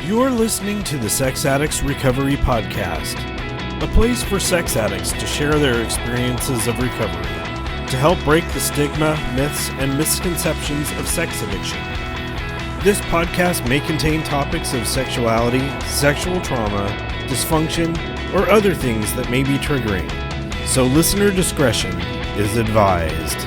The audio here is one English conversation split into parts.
You're listening to the Sex Addicts Recovery Podcast, a place for sex addicts to share their experiences of recovery, to help break the stigma, myths, and misconceptions of sex addiction. This podcast may contain topics of sexuality, sexual trauma, dysfunction, or other things that may be triggering, so listener discretion is advised.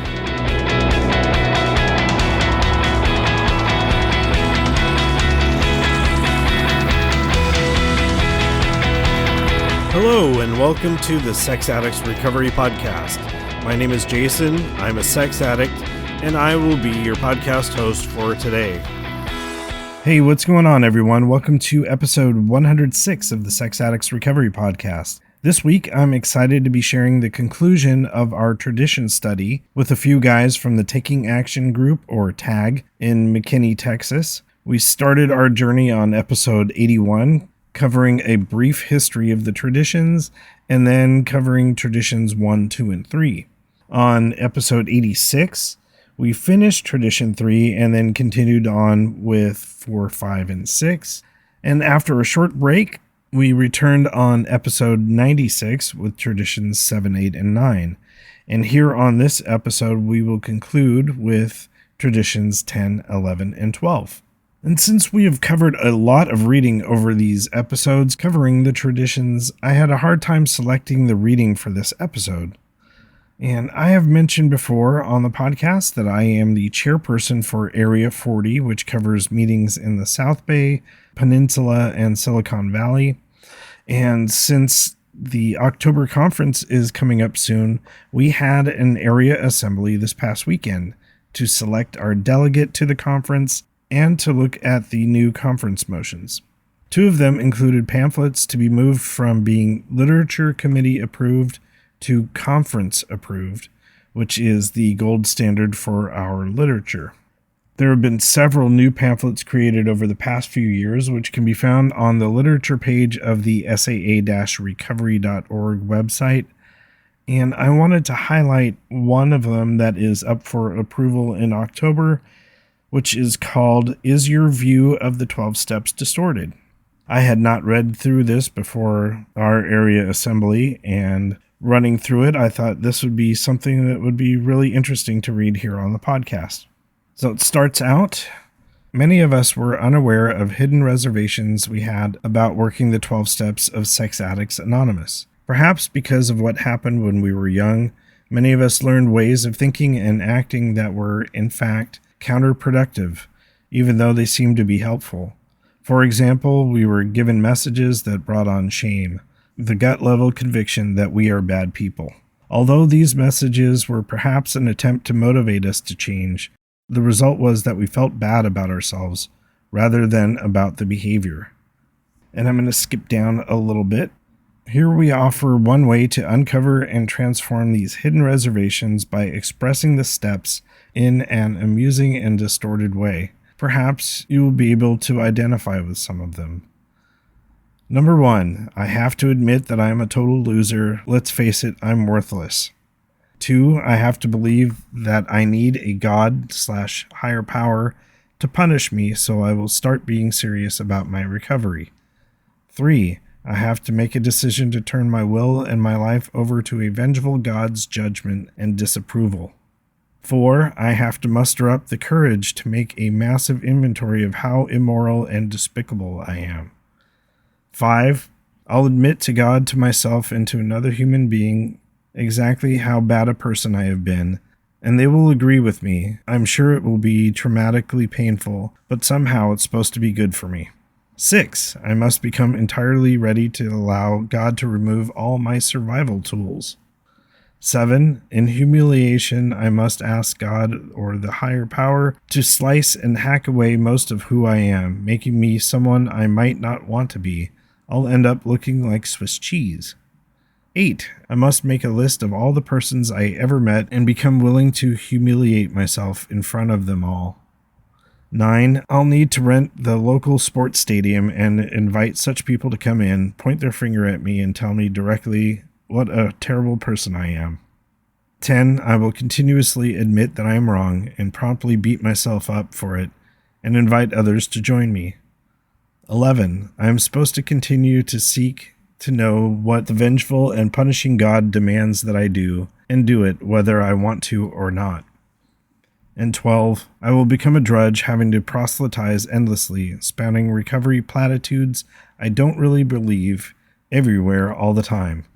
Hello and welcome to the Sex Addicts Recovery Podcast. My name is Jason, I'm a sex addict, and I will be your podcast host for today. Hey, what's going on everyone? Welcome to episode 106 of the Sex Addicts Recovery Podcast. This week, I'm excited to be sharing the conclusion of our Traditions study with a few guys from the Taking Action Group, or TAG, in McKinney, Texas. We started our journey on episode 81, covering a brief history of the traditions, and then covering traditions 1, 2, and 3. On episode 86, we finished tradition 3 and then continued on with 4, 5, and 6. And after a short break, we returned on episode 96 with traditions 7, 8, and 9. And here on this episode, we will conclude with traditions 10, 11, and 12. And since we have covered a lot of reading over these episodes covering the traditions, I had a hard time selecting the reading for this episode. And I have mentioned before on the podcast that I am the chairperson for Area 40, which covers meetings in the South Bay, Peninsula, and Silicon Valley. And since the October conference is coming up soon, we had an area assembly this past weekend to select our delegate to the conference and to look at the new conference motions. 2 of them included pamphlets to be moved from being Literature Committee approved to Conference approved, which is the gold standard for our literature. There have been several new pamphlets created over the past few years, which can be found on the literature page of the SAA-recovery.org website. And I wanted to highlight one of them that is up for approval in October, which is called, Is Your View of the 12 Steps Distorted? I had not read through this before our area assembly, and running through it, I thought this would be something that would be really interesting to read here on the podcast. So it starts out, many of us were unaware of hidden reservations we had about working the 12 steps of Sex Addicts Anonymous. Perhaps because of what happened when we were young, many of us learned ways of thinking and acting that were, in fact, counterproductive, even though they seemed to be helpful. For example, we were given messages that brought on shame, the gut-level conviction that we are bad people. Although these messages were perhaps an attempt to motivate us to change, the result was that we felt bad about ourselves rather than about the behavior. And I'm going to skip down a little bit. Here we offer one way to uncover and transform these hidden reservations by expressing the steps in an amusing and distorted way. Perhaps you will be able to identify with some of them. Number 1, I have to admit that I am a total loser. Let's face it, I'm worthless. 2, I have to believe that I need a God/higher power to punish me, so I will start being serious about my recovery. 3, I have to make a decision to turn my will and my life over to a vengeful God's judgment and disapproval. 4, I have to muster up the courage to make a massive inventory of how immoral and despicable I am. 5, I'll admit to God, to myself, and to another human being exactly how bad a person I have been, and they will agree with me. I'm sure it will be traumatically painful, but somehow it's supposed to be good for me. 6, I must become entirely ready to allow God to remove all my survival tools. 7, in humiliation, I must ask God or the higher power to slice and hack away most of who I am, making me someone I might not want to be. I'll end up looking like Swiss cheese. 8, I must make a list of all the persons I ever met and become willing to humiliate myself in front of them all. 9, I'll need to rent the local sports stadium and invite such people to come in, point their finger at me, and tell me directly what a terrible person I am. 10, I will continuously admit that I am wrong and promptly beat myself up for it and invite others to join me. 11. I am supposed to continue to seek to know what the vengeful and punishing God demands that I do, and do it whether I want to or not. And 12. I will become a drudge, having to proselytize endlessly, spouting recovery platitudes I don't really believe, everywhere, all the time.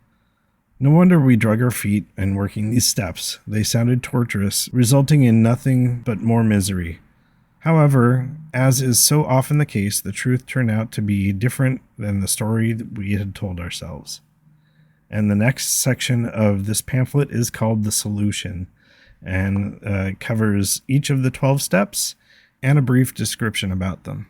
No wonder we drug our feet in working these steps. They sounded torturous, resulting in nothing but more misery. However, as is so often the case, the truth turned out to be different than the story that we had told ourselves. And the next section of this pamphlet is called The Solution, and covers each of the 12 steps and a brief description about them.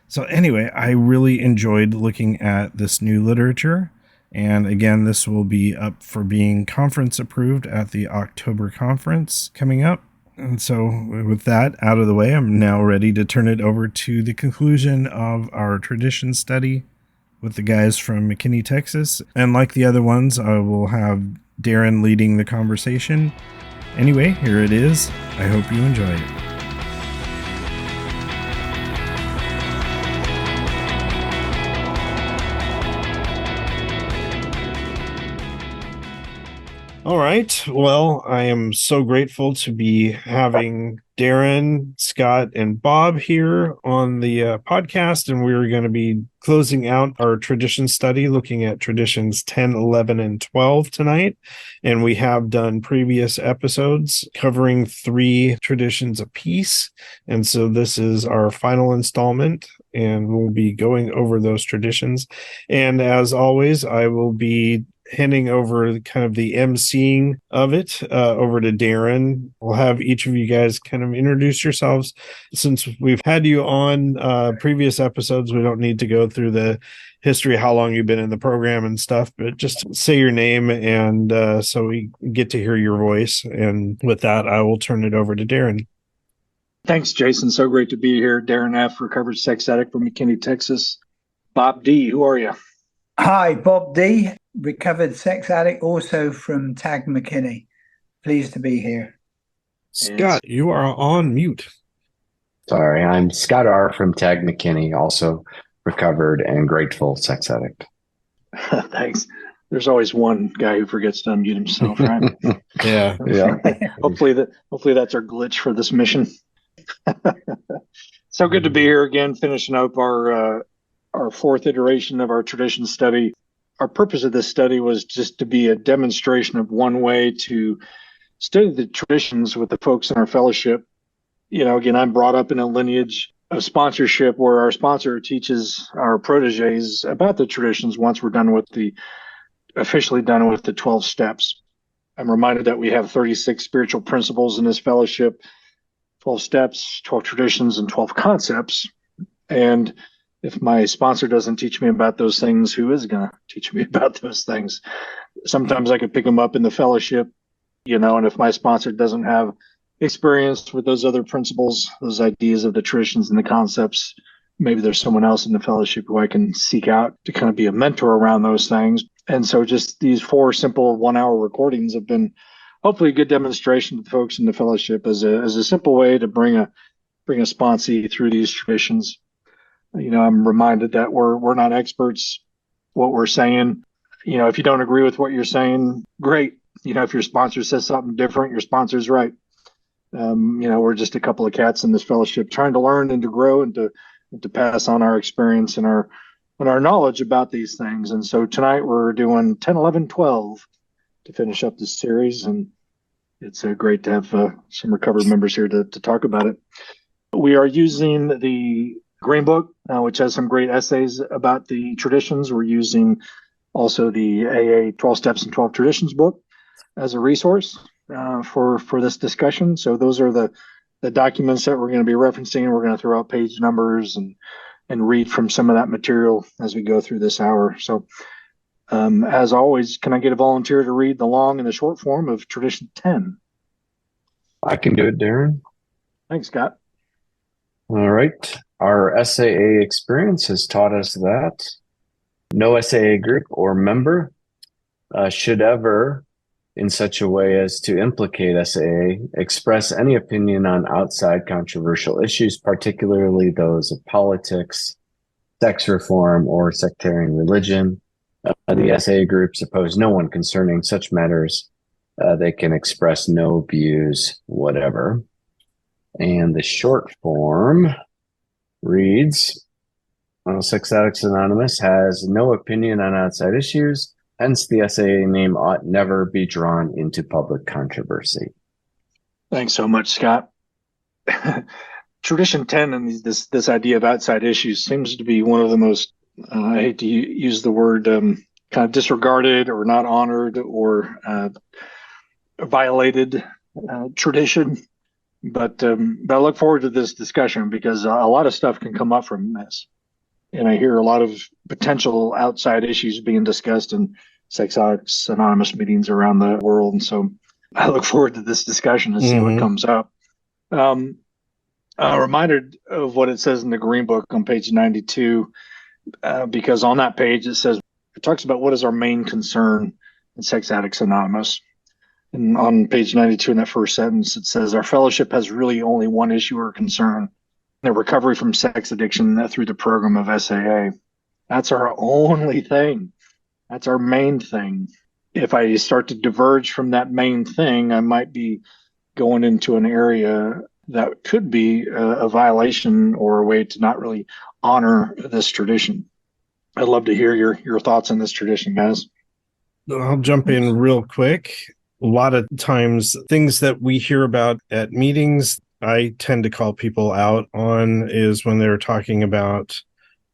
So anyway, I really enjoyed looking at this new literature. And again, this will be up for being conference approved at the October conference coming up. And so with that out of the way, I'm now ready to turn it over to the conclusion of our tradition study with the guys from McKinney, Texas. And like the other ones, I will have Darren leading the conversation. Anyway, here it is. I hope you enjoy it. All right. Well, I am so grateful to be having Darren, Scott, and Bob here on the podcast, and we're going to be closing out our tradition study, looking at traditions 10, 11, and 12 tonight. And we have done previous episodes covering 3 traditions apiece. And so this is our final installment, and we'll be going over those traditions. And as always, I will be handing over kind of the emceeing of it over to Darren. We'll have each of you guys kind of introduce yourselves. Since we've had you on previous episodes, we don't need to go through the history, how long you've been in the program and stuff, but just say your name, and so we get to hear your voice. And with that, I will turn it over to Darren. Thanks, Jason. So great to be here. Darren F., recovered sex addict from McKinney, Texas. Bob D., who are you? Hi, Bob D., recovered sex addict, also from Tag McKinney. Pleased to be here. Scott, you are on mute. Sorry, I'm Scott R. from Tag McKinney, also recovered and grateful sex addict. Thanks. There's always one guy who forgets to unmute himself, right? Yeah. Hopefully that's our glitch for this mission. So good to be here again, finishing up our 4th iteration of our tradition study. Our purpose of this study was just to be a demonstration of one way to study the traditions with the folks in our fellowship. You know, again, I'm brought up in a lineage of sponsorship where our sponsor teaches our proteges about the traditions once we're officially done with the 12 steps. I'm reminded that we have 36 spiritual principles in this fellowship, 12 steps, 12 traditions, and 12 concepts. And if my sponsor doesn't teach me about those things, who is going to teach me about those things? Sometimes I could pick them up in the fellowship, you know, and if my sponsor doesn't have experience with those other principles, those ideas of the traditions and the concepts, maybe there's someone else in the fellowship who I can seek out to kind of be a mentor around those things. And so just these 4 simple 1-hour recordings have been hopefully a good demonstration to the folks in the fellowship as a simple way to bring a sponsee through these traditions. You know, I'm reminded that we're not experts. What we're saying, you know, if you don't agree with what you're saying, great. You know, if your sponsor says something different, your sponsor's right. You know, we're just a couple of cats in this fellowship trying to learn and to grow and to pass on our experience and our knowledge about these things. And so tonight we're doing 10, 11, 12 to finish up this series. And it's great to have some recovered members here to talk about it. We are using the Green Book, which has some great essays about the traditions. We're using also the AA 12 Steps and 12 Traditions book as a resource for this discussion. So those are the documents that we're going to be referencing. We're going to throw out page numbers and read from some of that material as we go through this hour. So as always, can I get a volunteer to read the long and the short form of Tradition 10? I can do it, Darren. Thanks, Scott. All right. Our SAA experience has taught us that no SAA group or member should ever in such a way as to implicate SAA, express any opinion on outside controversial issues, particularly those of politics, sex reform, or sectarian religion. The SAA groups oppose no one concerning such matters. They can express no views whatever. And the short form reads, Sex Addicts Anonymous has no opinion on outside issues. Hence, the SAA name ought never be drawn into public controversy. Thanks so much, Scott. Tradition 10 and this idea of outside issues seems to be one of the most, I hate to use the word, kind of disregarded or not honored or violated tradition. But I look forward to this discussion because a lot of stuff can come up from this. And I hear a lot of potential outside issues being discussed in Sex Addicts Anonymous meetings around the world. And so I look forward to this discussion to see what comes up. I'm reminded of what it says in the Green Book on page 92, because on that page it talks about what is our main concern in Sex Addicts Anonymous. And on page 92 in that first sentence, it says, our fellowship has really only one issue or concern: the recovery from sex addiction through the program of SAA. That's our only thing. That's our main thing. If I start to diverge from that main thing, I might be going into an area that could be a violation or a way to not really honor this tradition. I'd love to hear your thoughts on this tradition, guys. I'll jump in real quick. A lot of times, things that we hear about at meetings, I tend to call people out on is when they're talking about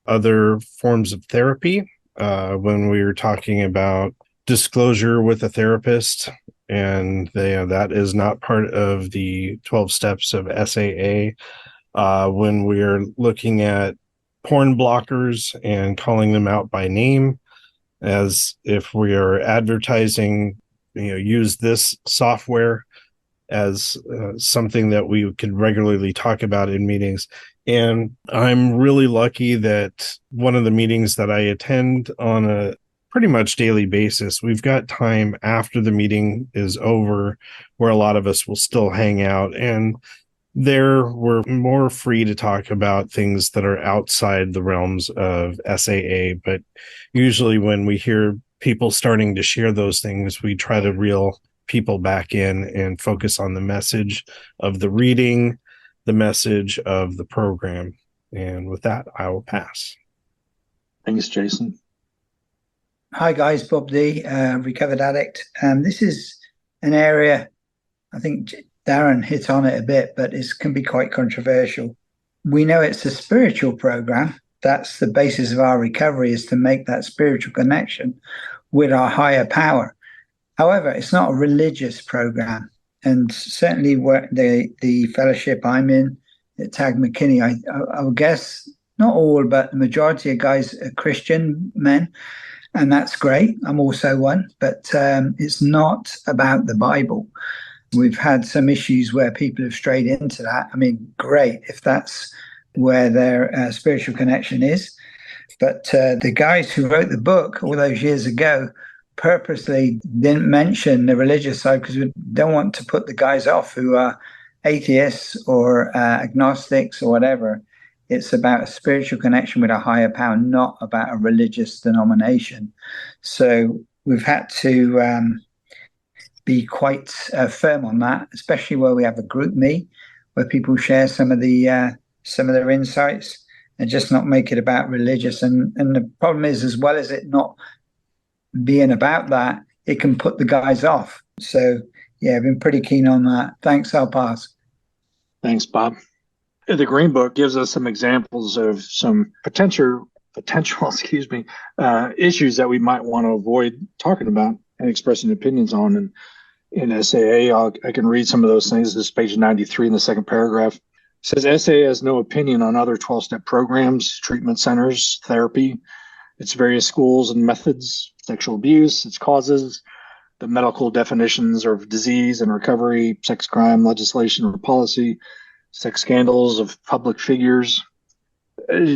other forms of therapy, when we were talking about disclosure with a therapist, and that is not part of the 12 steps of SAA. When we're looking at porn blockers and calling them out by name, as if we are advertising, use this software, as something that we could regularly talk about in meetings. And I'm really lucky that one of the meetings that I attend on a pretty much daily basis, we've got time after the meeting is over where a lot of us will still hang out. And there we're more free to talk about things that are outside the realms of SAA. But usually when we hear people starting to share those things, we try to reel people back in and focus on the message of the reading, the message of the program. And with that, I will pass. Thanks, Jason. Hi guys, Bob D, recovered addict. This is an area, I think Darren hit on it a bit, but it can be quite controversial. We know it's a spiritual program. That's the basis of our recovery, is to make that spiritual connection with our higher power. However, it's not a religious program. And certainly where the fellowship I'm in at Tag McKinney, I would guess not all, but the majority of guys are Christian men. And that's great. I'm also one, but it's not about the Bible. We've had some issues where people have strayed into that. I mean, great if that's where their spiritual connection is. But the guys who wrote the book all those years ago purposely didn't mention the religious side because we don't want to put the guys off who are atheists or agnostics or whatever. It's about a spiritual connection with a higher power, not about a religious denomination. So we've had to be quite firm on that, especially where we have a group meet where people share some of their insights and just not make it about religious. And the problem is, as well as it not being about that, it can put the guys off. So yeah, I've been pretty keen on that. Thanks, I'll pass. Thanks, Bob. The Green Book gives us some examples of some potential issues that we might want to avoid talking about and expressing opinions on. And in SAA, I can read some of those things. This is page 93 in the second paragraph. It says SAA has no opinion on other 12-step programs, treatment centers, therapy, its various schools and methods, sexual abuse, its causes, the medical definitions of disease and recovery, sex crime legislation or policy, sex scandals of public figures,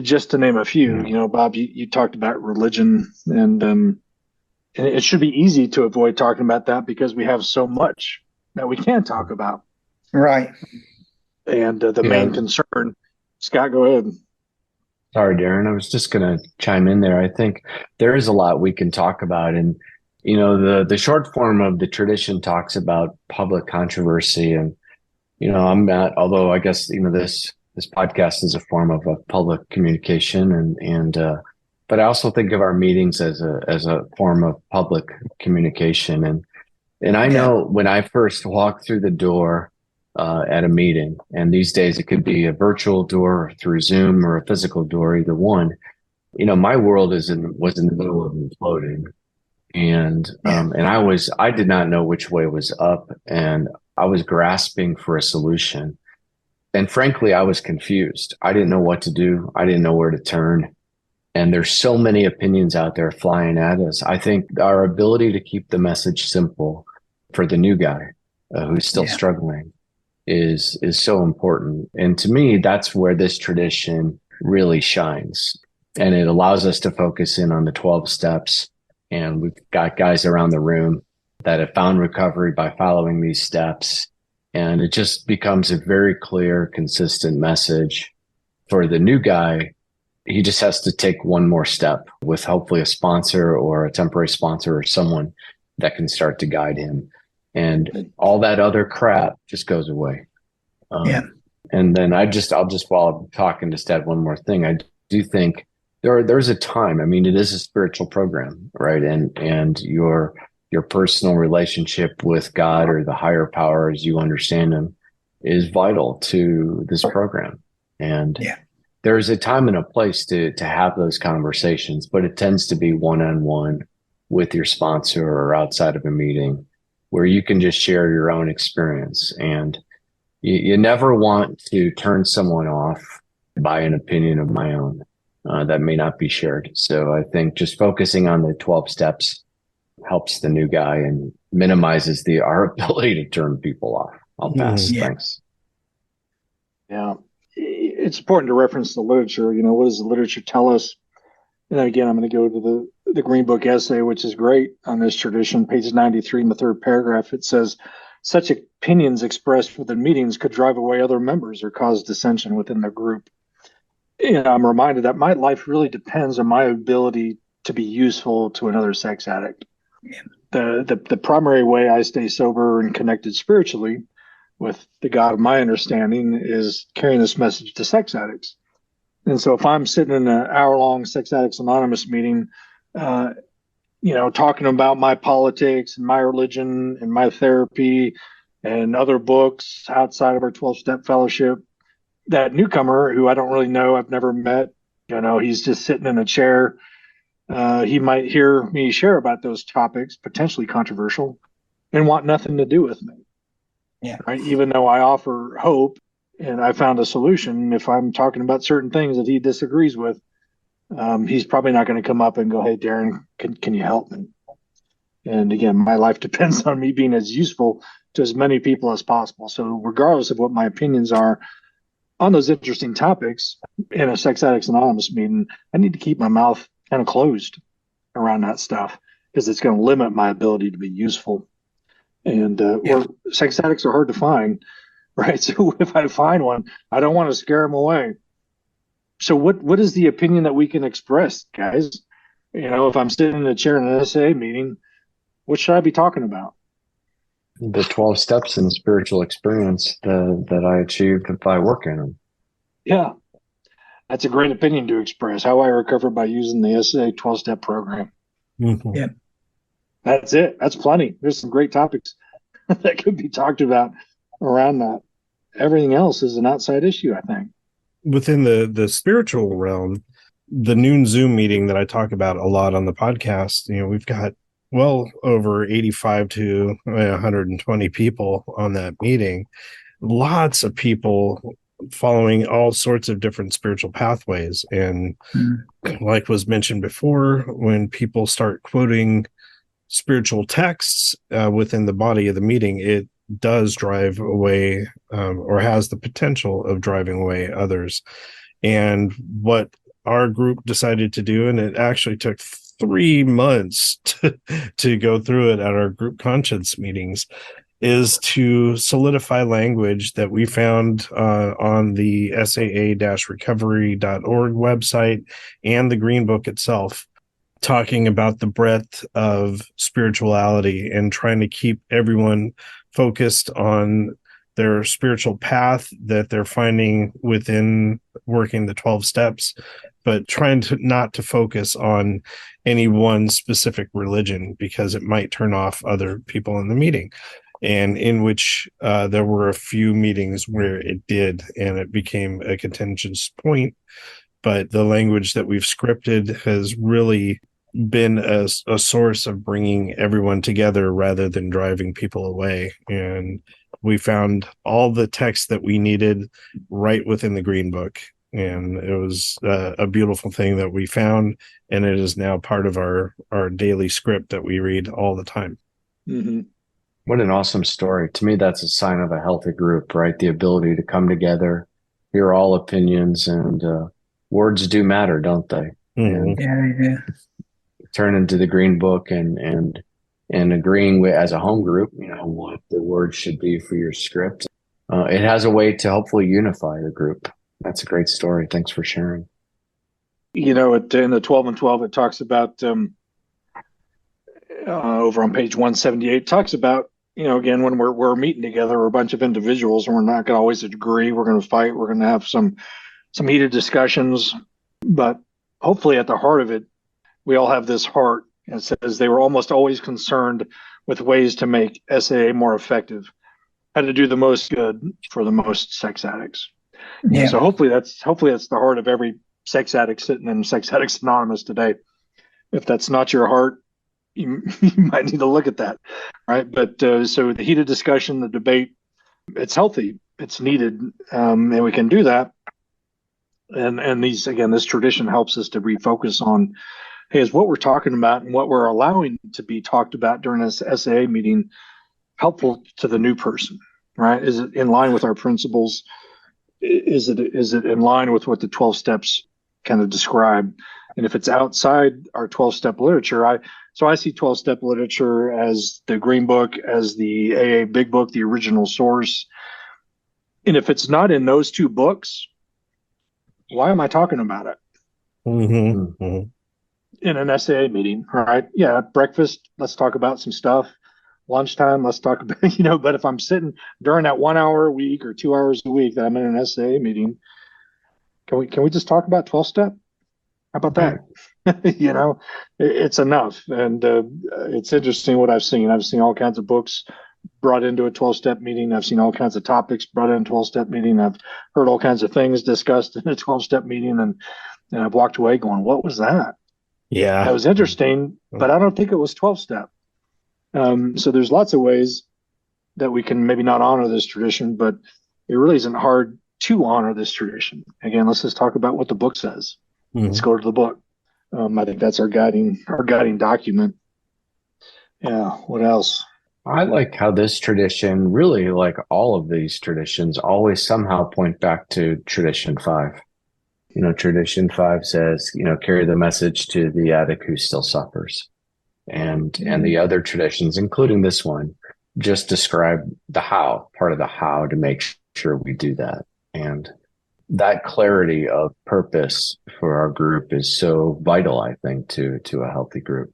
just to name a few. Bob, you talked about religion, and And it should be easy to avoid talking about that because we have so much that we can talk about. Right. And the main concern, Scott, go ahead. Sorry, Darren. I was just going to chime in there. I think there is a lot we can talk about. And, the short form of the tradition talks about public controversy. And, I'm not, although I guess, this podcast is a form of a public communication but I also think of our meetings as a form of public communication. And I know when I first walked through the door at a meeting, and these days it could be a virtual door or through Zoom or a physical door, either one. My world was in the middle of imploding, and I did not know which way was up, and I was grasping for a solution. And frankly, I was confused. I didn't know what to do. I didn't know where to turn. And there's so many opinions out there flying at us. I think our ability to keep the message simple for the new guy who's still struggling is so important. And to me, that's where this tradition really shines. And it allows us to focus in on the 12 steps. And we've got guys around the room that have found recovery by following these steps. And it just becomes a very clear, consistent message for the new guy. He just has to take one more step with hopefully a sponsor or a temporary sponsor or someone that can start to guide him. And all that other crap just goes away. And then I'll just while I'm talking, just add one more thing. I do think there's a time. I mean, it is a spiritual program, right? And your personal relationship with God or the higher power as you understand him is vital to this program. And there's a time and a place to have those conversations, but it tends to be one-on-one with your sponsor or outside of a meeting where you can just share your own experience. And you never want to turn someone off by an opinion of my own that may not be shared. So I think just focusing on the 12 steps helps the new guy and minimizes our ability to turn people off. I'll pass. Thanks. Yeah. It's important to reference the literature. What does the literature tell us? And again, I'm going to go to the Green Book essay, which is great on this tradition, page 93 in the third paragraph. It says, such opinions expressed within meetings could drive away other members or cause dissension within the group. I'm reminded that my life really depends on my ability to be useful to another sex addict. The primary way I stay sober and connected spiritually with the God of my understanding is carrying this message to sex addicts. And so if I'm sitting in an hour-long Sex Addicts Anonymous meeting, talking about my politics and my religion and my therapy and other books outside of our 12-step fellowship, that newcomer who I don't really know, I've never met, he's just sitting in a chair. He might hear me share about those topics, potentially controversial, and want nothing to do with me. Right. Even though I offer hope and I found a solution, if I'm talking about certain things that he disagrees with, he's probably not going to come up and go, hey, Darren, can you help me? And again, my life depends on me being as useful to as many people as possible. So regardless of what my opinions are on those interesting topics in a Sex Addicts Anonymous meeting, I need to keep my mouth kind of closed around that stuff because it's going to limit my ability to be useful. And sex addicts are hard to find, right? So if I find one, I don't want to scare them away. So what is the opinion that we can express, guys? If I'm sitting in a chair in an SAA meeting, what should I be talking about? The 12 steps in spiritual experience that I achieved by working them. Yeah, that's a great opinion to express. How I recover by using the SAA 12-step program. Yeah. That's it. That's plenty. There's some great topics that could be talked about around that. Everything else is an outside issue, I think. Within the spiritual realm, the noon Zoom meeting that I talk about a lot on the podcast, we've got well over 85 to 120 people on that meeting. Lots of people following all sorts of different spiritual pathways. And like was mentioned before, when people start quoting spiritual texts within the body of the meeting, it does drive away or has the potential of driving away others. And what our group decided to do, and it actually took 3 months to go through it at our group conscience meetings, is to solidify language that we found on the SAA-recovery.org website and the Green Book itself, talking about the breadth of spirituality and trying to keep everyone focused on their spiritual path that they're finding within working the 12 steps, but trying to not to focus on any one specific religion because it might turn off other people in the meeting. And in which there were a few meetings where it did, and it became a contentious point. But the language that we've scripted has really been a source of bringing everyone together rather than driving people away. And we found all the text that we needed right within the Green Book. And it was a beautiful thing that we found, and it is now part of our daily script that we read all the time. Mm-hmm. What an awesome story. To me, that's a sign of a healthy group, right? The ability to come together, hear all opinions, and words do matter, don't they? Mm-hmm. Yeah. Turn into the Green Book and agreeing with, as a home group, what the words should be for your script. It has a way to hopefully unify the group. That's a great story. Thanks for sharing. In the 12 and 12, it talks about over on page 178, talks about, again, when we're meeting together, we're a bunch of individuals and we're not going to always agree. We're going to fight. We're going to have some heated discussions, but hopefully at the heart of it, we all have this heart. And it says they were almost always concerned with ways to make SAA more effective, how to do the most good for the most sex addicts. Yeah. So hopefully that's the heart of every sex addict sitting in Sex Addicts Anonymous today. If that's not your heart, you might need to look at that, right? But so the heated discussion, the debate, it's healthy, it's needed, and we can do that. And this tradition helps us to refocus on, hey, is what we're talking about and what we're allowing to be talked about during this SAA meeting helpful to the new person, right? Is it in line with our principles? Is it in line with what the 12 steps kind of describe? And if it's outside our 12-step literature, I see 12-step literature as the Green Book, as the AA Big Book, the original source. And if it's not in those two books, why am I talking about it? Mm-hmm. Mm-hmm. In an SAA meeting, right? Yeah, breakfast, let's talk about some stuff. Lunchtime, let's talk about, but if I'm sitting during that 1 hour a week or 2 hours a week that I'm in an SAA meeting, can we just talk about 12-step? How about that? It's enough. And it's interesting what I've seen. I've seen all kinds of books brought into a 12-step meeting. I've seen all kinds of topics brought in a 12-step meeting. I've heard all kinds of things discussed in a 12-step meeting. And I've walked away going, what was that? Yeah. That was interesting, but I don't think it was 12-step. So there's lots of ways that we can maybe not honor this tradition, but it really isn't hard to honor this tradition. Again, let's just talk about what the book says. Mm-hmm. Let's go to the book. I think that's our guiding document. Yeah. What else? I like how this tradition, really like all of these traditions, always somehow point back to Tradition 5. Tradition 5 says, carry the message to the addict who still suffers. And the other traditions, including this one, just describe the how, part of the how to make sure we do that. And that clarity of purpose for our group is so vital, I think, to a healthy group.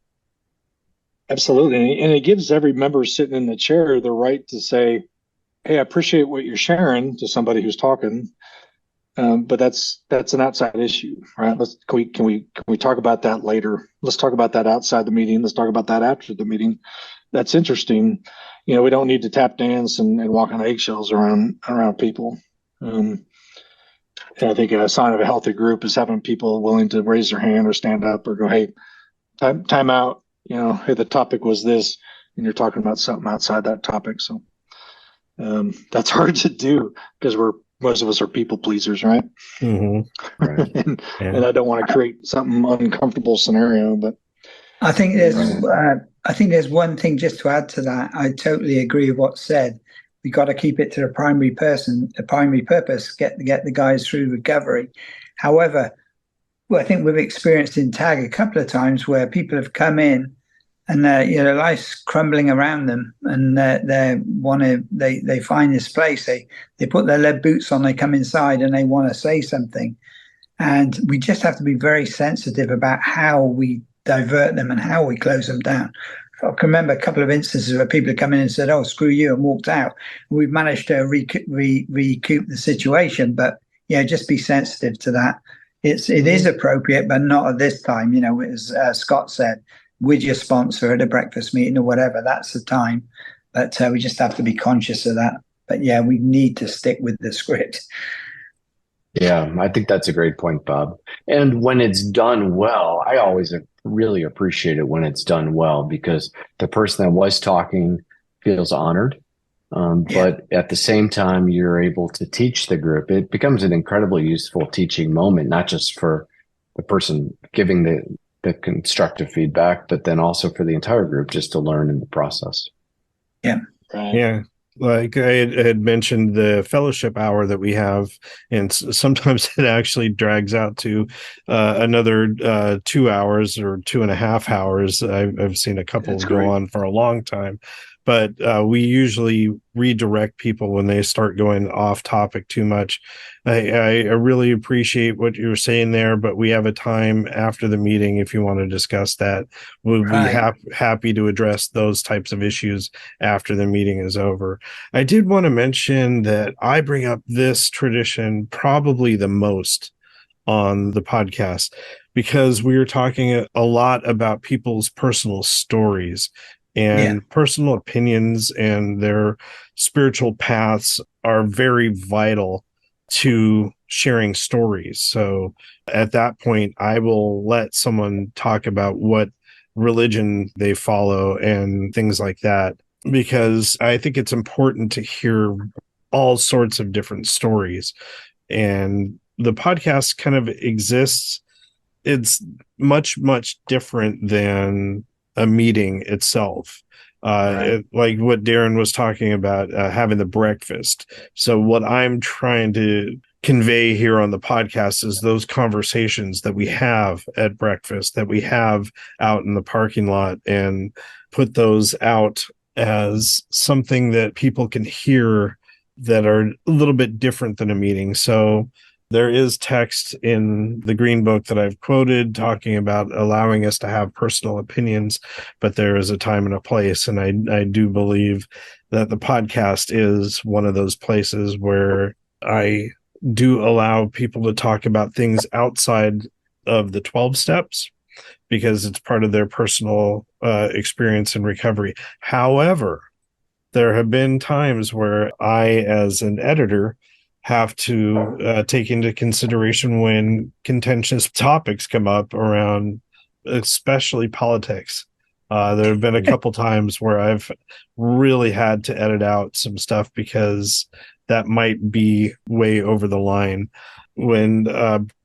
Absolutely. And it gives every member sitting in the chair the right to say, hey, I appreciate what you're sharing to somebody who's talking. But that's an outside issue, right? Can we talk about that later? Let's talk about that outside the meeting. Let's talk about that after the meeting. That's interesting. We don't need to tap dance and walk on eggshells around people. And I think a sign of a healthy group is having people willing to raise their hand or stand up or go, hey, time out. Hey, the topic was this, and you're talking about something outside that topic. So that's hard to do because most of us are people pleasers, right? Mm-hmm. Right. and I don't want to create something uncomfortable scenario, but I think there's one thing just to add to that. I totally agree with what's said. We got to keep it to the primary purpose, get the guys through recovery. However, Well, I think we've experienced in TAG a couple of times where people have come in and life's crumbling around them, and they find this place. They put their lead boots on, they come inside, and they want to say something, and we just have to be very sensitive about how we divert them and how we close them down. I can remember a couple of instances where people have come in and said, "Oh, screw you," and walked out. We've managed to recoup the situation, but yeah, just be sensitive to that. It is appropriate, but not at this time. As Scott said, with your sponsor at a breakfast meeting or whatever, that's the time. But we just have to be conscious of that. But yeah, we need to stick with the script. Yeah, I think that's a great point, Bob. And when it's done well, I always really appreciate it when it's done well because the person that was talking feels honored. But at the same time, you're able to teach the group. It becomes an incredibly useful teaching moment, not just for the person giving the constructive feedback, but then also for the entire group just to learn in the process. Yeah. Right. Yeah. Like I had mentioned the fellowship hour that we have, and sometimes it actually drags out to another 2 hours or 2.5 hours. I've seen a couple That's go great. on for a long time, but we usually redirect people when they start going off topic too much. I really appreciate what you're saying there, but we have a time after the meeting if you want to discuss that. We'll be happy to address those types of issues after the meeting is over. I did want to mention that I bring up this tradition probably the most on the podcast because we were talking a lot about people's personal stories and personal opinions, and their spiritual paths are very vital to sharing stories. So at that point, I will let someone talk about what religion they follow and things like that, because I think it's important to hear all sorts of different stories. And the podcast kind of exists. It's much, much different than a meeting itself. Like what Darren was talking about, having the breakfast. So what I'm trying to convey here on the podcast is those conversations that we have at breakfast, that we have out in the parking lot, and put those out as something that people can hear that are a little bit different than a meeting. So there is text in the Green Book that I've quoted talking about allowing us to have personal opinions, but there is a time and a place. And I do believe that the podcast is one of those places where I do allow people to talk about things outside of the 12 steps because it's part of their personal experience in recovery. However, there have been times where I, as an editor, have to take into consideration when contentious topics come up around, especially politics. There have been a couple times where I've really had to edit out some stuff because that might be way over the line. When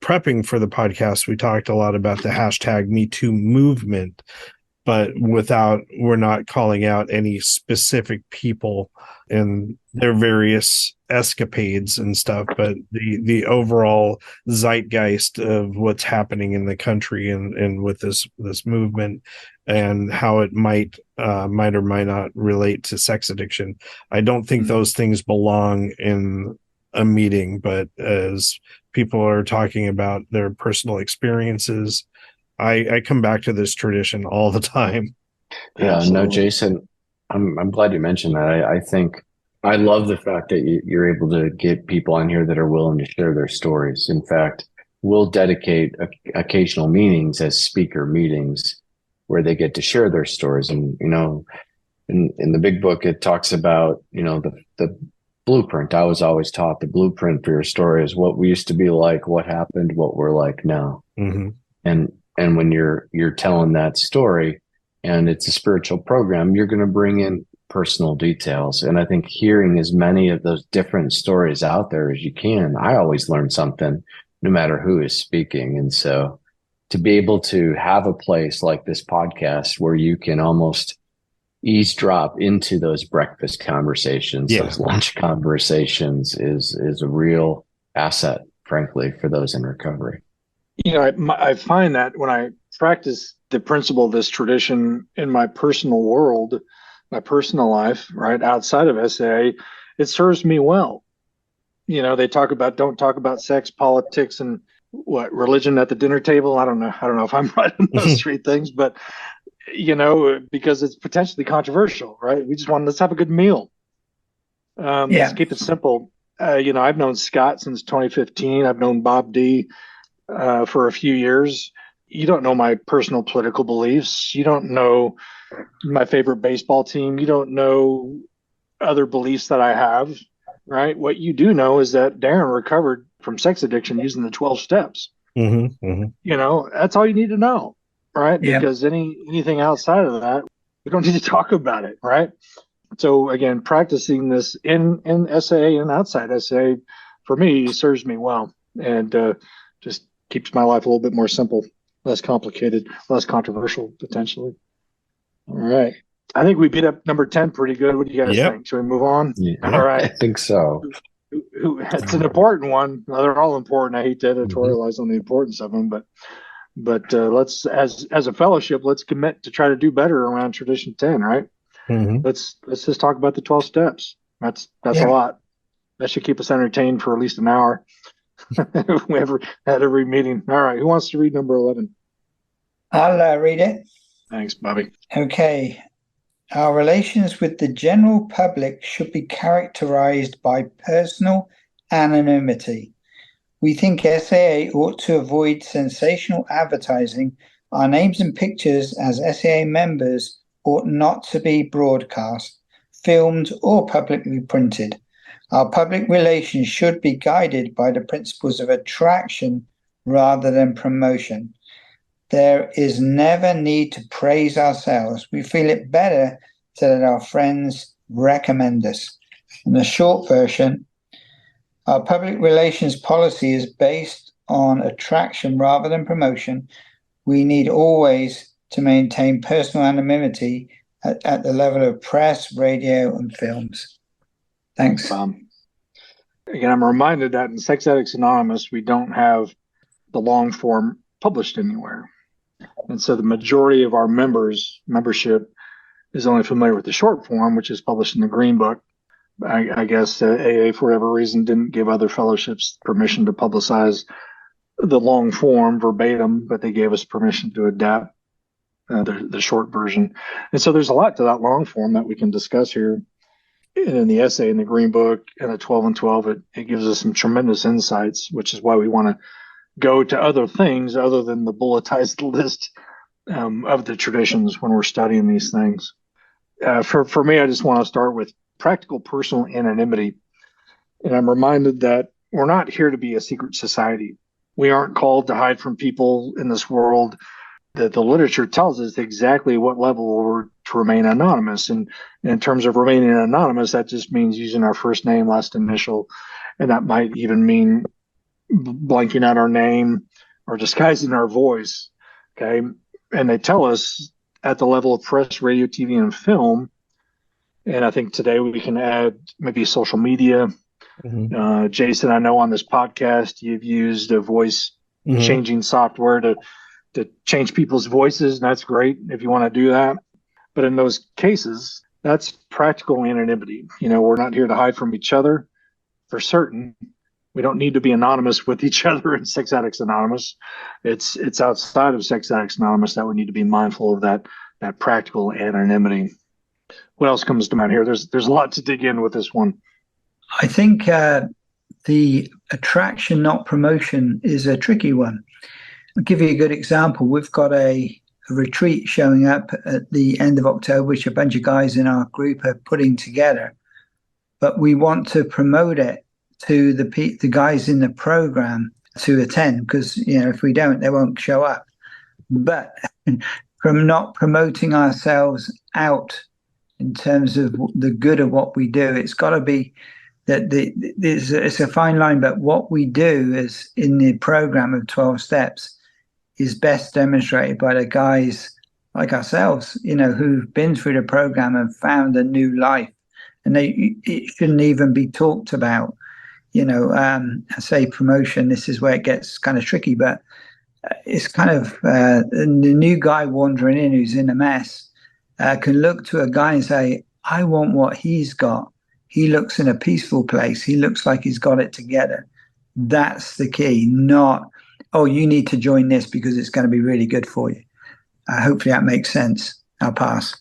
prepping for the podcast, we talked a lot about the hashtag #MeToo movement, but we're not calling out any specific people and their various escapades and stuff, but the overall zeitgeist of what's happening in the country and with this movement and how it might or might not relate to sex addiction. I don't think those things belong in a meeting, but as people are talking about their personal experiences, I come back to this tradition all the time. Yeah, Absolutely. no, Jason, I'm glad you mentioned that. I think I love the fact that you're able to get people on here that are willing to share their stories. In fact, we'll dedicate occasional meetings as speaker meetings where they get to share their stories. And, in the big book, it talks about, the blueprint. I was always taught the blueprint for your story is what we used to be like, what happened, what we're like now. Mm-hmm. And when you're telling that story and it's a spiritual program, you're going to bring in personal details. And I think hearing as many of those different stories out there as you can, I always learn something no matter who is speaking. And so to be able to have a place like this podcast where you can almost eavesdrop into those breakfast conversations, those lunch conversations is a real asset, frankly, for those in recovery. I find that when I practice the principle of this tradition in my personal world, my personal life, right outside of SAA, it serves me well. They talk about don't talk about sex, politics, and what religion at the dinner table. I don't know if I'm right on those three things, but because it's potentially controversial, right? We just want let's have a good meal. Let's Yeah, keep it simple. I've known Scott since 2015. I've known Bob D for a few years. You don't know my personal political beliefs. You don't know my favorite baseball team. You don't know other beliefs that I have, right? What you do know is that Darren recovered from sex addiction using the 12 steps. That's all you need to know, right? yeah, Because anything outside of that, we don't need to talk about it, right? So again, practicing this in SAA and outside SAA for me serves me well, and just keeps my life a little bit more simple, less complicated, less controversial potentially. All right. I think we beat up number 10 pretty good. What do you guys Yep. think? Should we move on? Yeah, All right. I think so. It's an important one. They're all important. I hate to editorialize on the importance of them, but let's as a fellowship, let's commit to try to do better around tradition 10, right? Let's just talk about the 12 steps. That's a yeah. lot. That should keep us entertained for at least an hour. If we ever had every meeting. All right, who wants to read number 11? I'll read it. Thanks, Bobby. Okay. Our relations with the general public should be characterized by personal anonymity. We think SAA ought to avoid sensational advertising. Our names and pictures as SAA members ought not to be broadcast, filmed, or publicly printed. Our public relations should be guided by the principles of attraction rather than promotion. There is never need to praise ourselves. We feel it better to let our friends recommend us. In the short version, our public relations policy is based on attraction rather than promotion. We need always to maintain personal anonymity at the level of press, radio, and films. Thanks. Again, I'm reminded that in Sex Addicts Anonymous, we don't have the long form published anywhere. And so the majority of our membership is only familiar with the short form, which is published in the Green Book. I guess AA, for whatever reason, didn't give other fellowships permission to publicize the long form verbatim, but they gave us permission to adapt the short version. And so there's a lot to that long form that we can discuss here. And in the essay in the Green Book and the 12 and 12, it gives us some tremendous insights, which is why we want to go to other things other than the bulletized list of the traditions when we're studying these things. For me, I just want to start with practical personal anonymity. And I'm reminded that we're not here to be a secret society. We aren't called to hide from people in this world. That the literature tells us exactly what level we're to remain anonymous. And in terms of remaining anonymous, that just means using our first name, last initial, and that might even mean blanking out our name or disguising our voice. Okay. And they tell us at the level of press, radio, TV, and film. And I think today we can add maybe social media. Jason, I know on this podcast you've used a voice changing software to change people's voices, and that's great if you want to do that. But in those cases, that's practical anonymity. We're not here to hide from each other for certain. We don't need to be anonymous with each other in Sex Addicts Anonymous. It's outside of Sex Addicts Anonymous that we need to be mindful of that practical anonymity. What else comes to mind here? There's a lot to dig in with this one. I think the attraction, not promotion, is a tricky one. I'll give you a good example. We've got a retreat showing up at the end of October, which a bunch of guys in our group are putting together. But we want to promote it to the guys in the program to attend, because if we don't, they won't show up. But from not promoting ourselves out in terms of the good of what we do, it's got to be that it's a fine line. But what we do is in the program of 12 steps is best demonstrated by the guys like ourselves, who've been through the program and found a new life. And it shouldn't even be talked about. I say promotion, this is where it gets kind of tricky, but it's kind of the new guy wandering in who's in a mess can look to a guy and say, I want what he's got. He looks in a peaceful place. He looks like he's got it together. That's the key, not, oh, you need to join this because it's going to be really good for you. Hopefully that makes sense. I'll pass.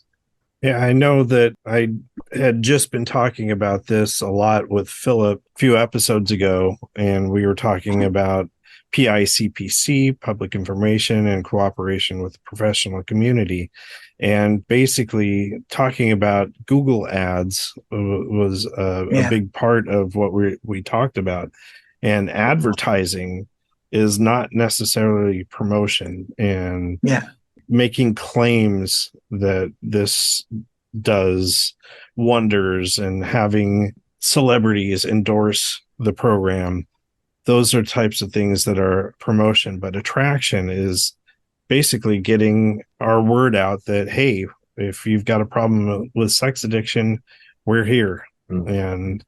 Yeah, I know that I had just been talking about this a lot with Philip a few episodes ago, and we were talking about PICPC, public information and cooperation with the professional community. And basically talking about Google ads was a big part of what we talked about. And advertising is not necessarily promotion. And making claims that this does wonders and having celebrities endorse the program, those are types of things that are promotion. But attraction is basically getting our word out that, hey, if you've got a problem with sex addiction, we're here. And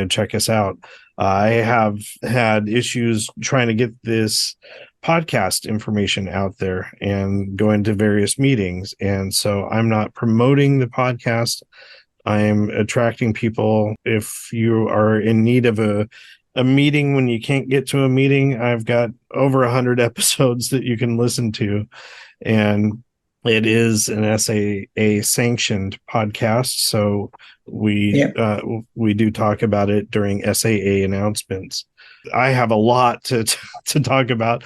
check us out. I have had issues trying to get this podcast information out there and going to various meetings. And so I'm not promoting the podcast. I'm attracting people. If you are in need of a meeting when you can't get to a meeting, I've got over 100 episodes that you can listen to. And it is an SAA sanctioned podcast. So we do talk about it during SAA announcements. I have a lot to talk about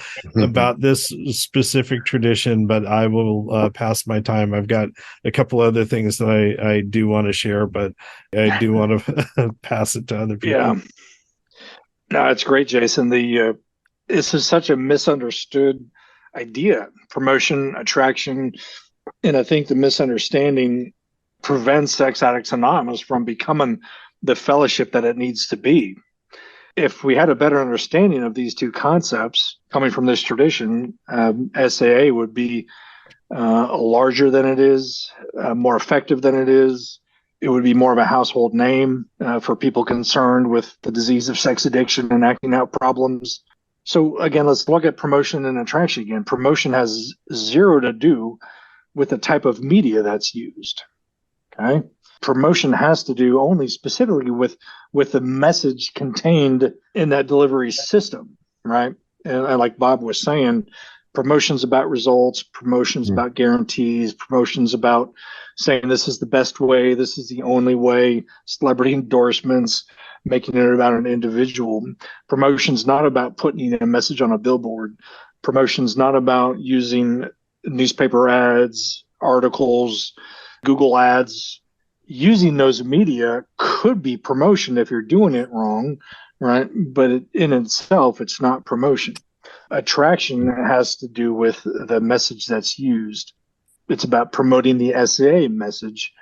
this specific tradition, but I will pass my time. I've got a couple other things that I do want to share, but I do want to pass it to other people. Yeah. No, it's great, Jason. This is such a misunderstood idea, promotion, attraction. And I think the misunderstanding prevents Sex Addicts Anonymous from becoming the fellowship that it needs to be. If we had a better understanding of these two concepts coming from this tradition, SAA would be larger than it is, more effective than it is. It would be more of a household name for people concerned with the disease of sex addiction and acting out problems. So again, let's look at promotion and attraction again. Promotion has zero to do with the type of media that's used. Okay. Promotion has to do only specifically with the message contained in that delivery system, right? And like Bob was saying, promotion's about results, promotion's about guarantees, promotion's about saying this is the best way, this is the only way, celebrity endorsements, making it about an individual. Promotion's not about putting a message on a billboard. Promotion's not about using newspaper ads, articles, Google ads. Using those media could be promotion if you're doing it wrong, right? But in itself, it's not promotion. Attraction has to do with the message that's used. It's about promoting the SAA message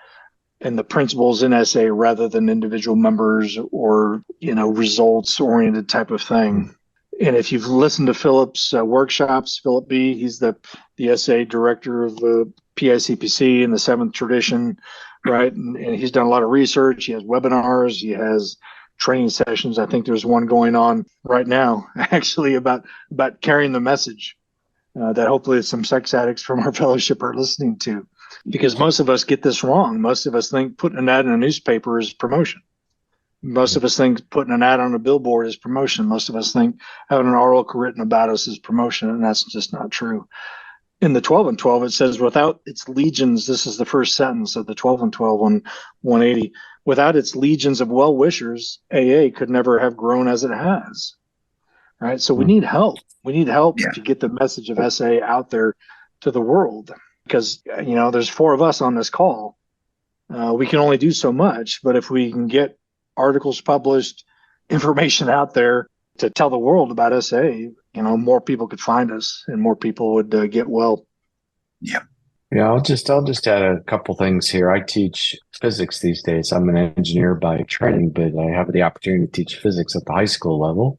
and the principles in SAA rather than individual members or, results oriented type of thing. And if you've listened to Philip's workshops, Philip B., he's the SAA director of the PICPC and the Seventh Tradition, right? And he's done a lot of research. He has webinars. He has training sessions. I think there's one going on right now, actually, about carrying the message that hopefully some sex addicts from our fellowship are listening to. Because most of us get this wrong. Most of us think putting an ad in a newspaper is promotion. Most of us think putting an ad on a billboard is promotion. Most of us think having an article written about us is promotion, and that's just not true. In the 12 and 12, it says, without its legions, this is the first sentence of the 12 and 12 on 180, without its legions of well-wishers, AA could never have grown as it has. Right? So we need help. We need help to get the message of SAA out there to the world. Because, there's four of us on this call. We can only do so much, but if we can get articles published, information out there to tell the world about SAA, more people could find us and more people would get well. Yeah, I'll just add a couple things here. I teach physics these days. I'm an engineer by training, but I have the opportunity to teach physics at the high school level.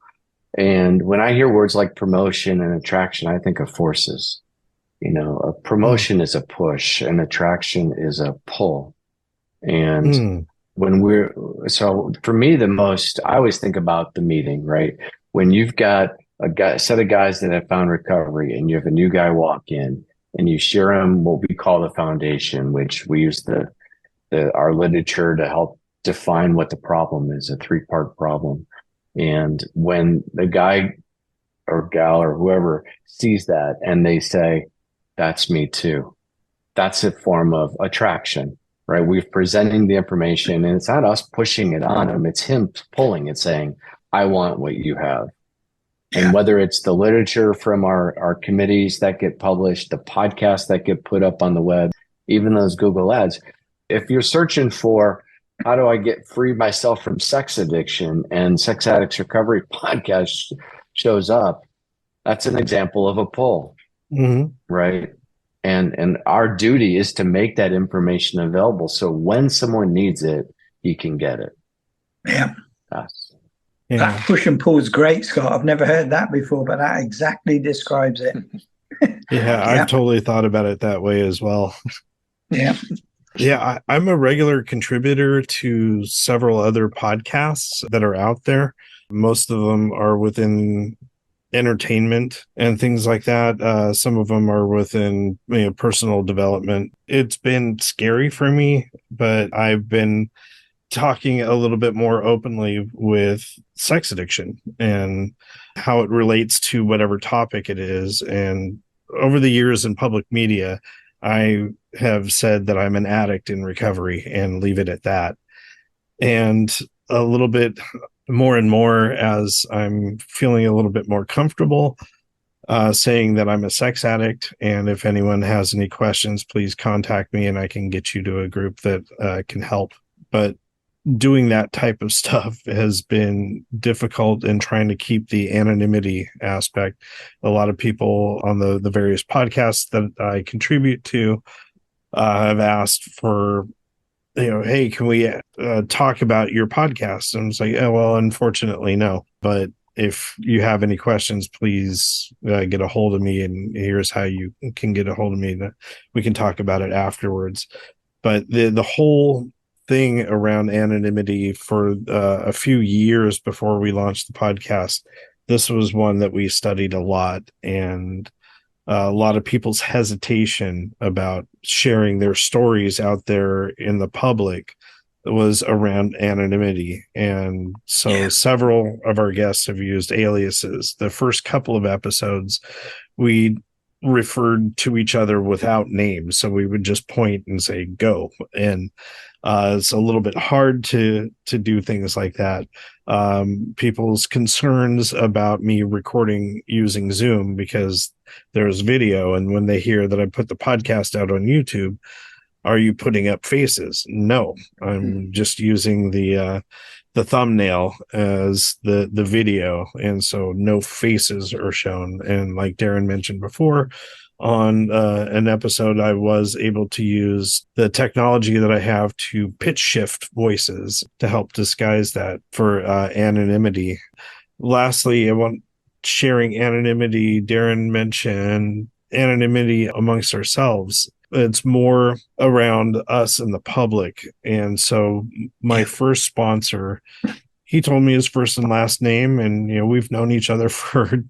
And when I hear words like promotion and attraction, I think of forces. A promotion is a push and attraction is a pull. And so for me, I always think about the meeting, right? When you've got a set of guys that have found recovery, and you have a new guy walk in, and you share him what we call the foundation, which we use our literature to help define what the problem is, a 3-part problem. And when the guy or gal or whoever sees that and they say, that's me too, that's a form of attraction, right? We're presenting the information, and it's not us pushing it on him. It's him pulling it, saying, I want what you have. And whether it's the literature from our committees that get published, the podcasts that get put up on the web, even those Google ads, if you're searching for how do I get free myself from sex addiction, and Sex Addicts Recovery Podcast shows up, that's an example of a pull, right? And our duty is to make that information available, so when someone needs it, he can get it. Yeah. Yes. Yeah. That push and pull is great, Scott. I've never heard that before, but that exactly describes it. Yeah, I've totally thought about it that way as well. Yeah. Yeah, I'm a regular contributor to several other podcasts that are out there. Most of them are within entertainment and things like that. Some of them are within personal development. It's been scary for me, but I've been talking a little bit more openly with sex addiction and how it relates to whatever topic it is. And over the years in public media, I have said that I'm an addict in recovery and leave it at that. And a little bit more and more as I'm feeling a little bit more comfortable saying that I'm a sex addict. And if anyone has any questions, please contact me and I can get you to a group that can help. But doing that type of stuff has been difficult in trying to keep the anonymity aspect. A lot of people on the various podcasts that I contribute to have asked for, hey, can we talk about your podcast? And it's like, oh, well, unfortunately, no. But if you have any questions, please get a hold of me, and here's how you can get a hold of me. We can talk about it afterwards. But the whole thing around anonymity for a few years before we launched the podcast, this was one that we studied a lot, and a lot of people's hesitation about sharing their stories out there in the public was around anonymity. And so several of our guests have used aliases. The first couple of episodes, we referred to each other without names. So we would just point and say, go. And it's a little bit hard to do things like that. People's concerns about me recording using Zoom because there's video. And when they hear that I put the podcast out on YouTube, are you putting up faces? No, I'm just using the thumbnail as the video, and so no faces are shown. And like Darren mentioned before, on an episode, I was able to use the technology that I have to pitch shift voices to help disguise that for anonymity. Lastly, I want sharing anonymity. Darren mentioned anonymity amongst ourselves. It's more around us and the public. And so my first sponsor, he told me his first and last name, and we've known each other for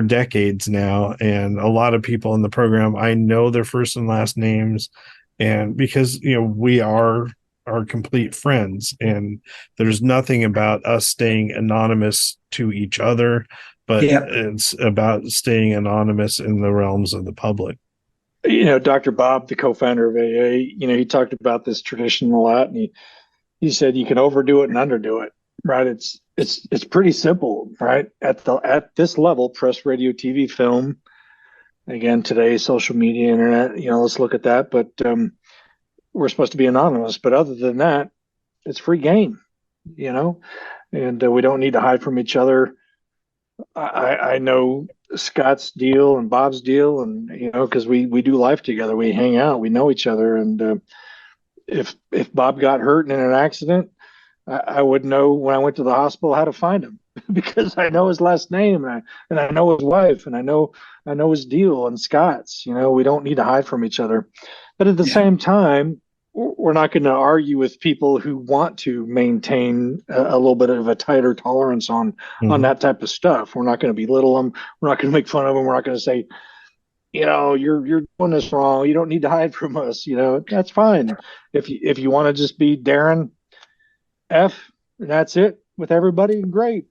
decades now. And a lot of people in the program, I know their first and last names, and because we are complete friends, and there's nothing about us staying anonymous to each other, but it's about staying anonymous in the realms of the public. Dr. Bob, the co-founder of AA, he talked about this tradition a lot, and he said you can overdo it and underdo it, right? It's pretty simple, right? At this level, press, radio, TV, film, again, today, social media, internet, let's look at that. But we're supposed to be anonymous. But other than that, it's free game, and we don't need to hide from each other. I know Scott's deal and Bob's deal, and because we do life together, we hang out, we know each other, and if Bob got hurt in an accident, I would know when I went to the hospital how to find him because I know his last name, and I know his wife, and I know his deal, and Scott's. We don't need to hide from each other, but at the same time, we're not going to argue with people who want to maintain a little bit of a tighter tolerance on that type of stuff. We're not going to belittle them. We're not going to make fun of them. We're not going to say, you're doing this wrong. You don't need to hide from us. That's fine. If you want to just be Darren F, that's it with everybody, great.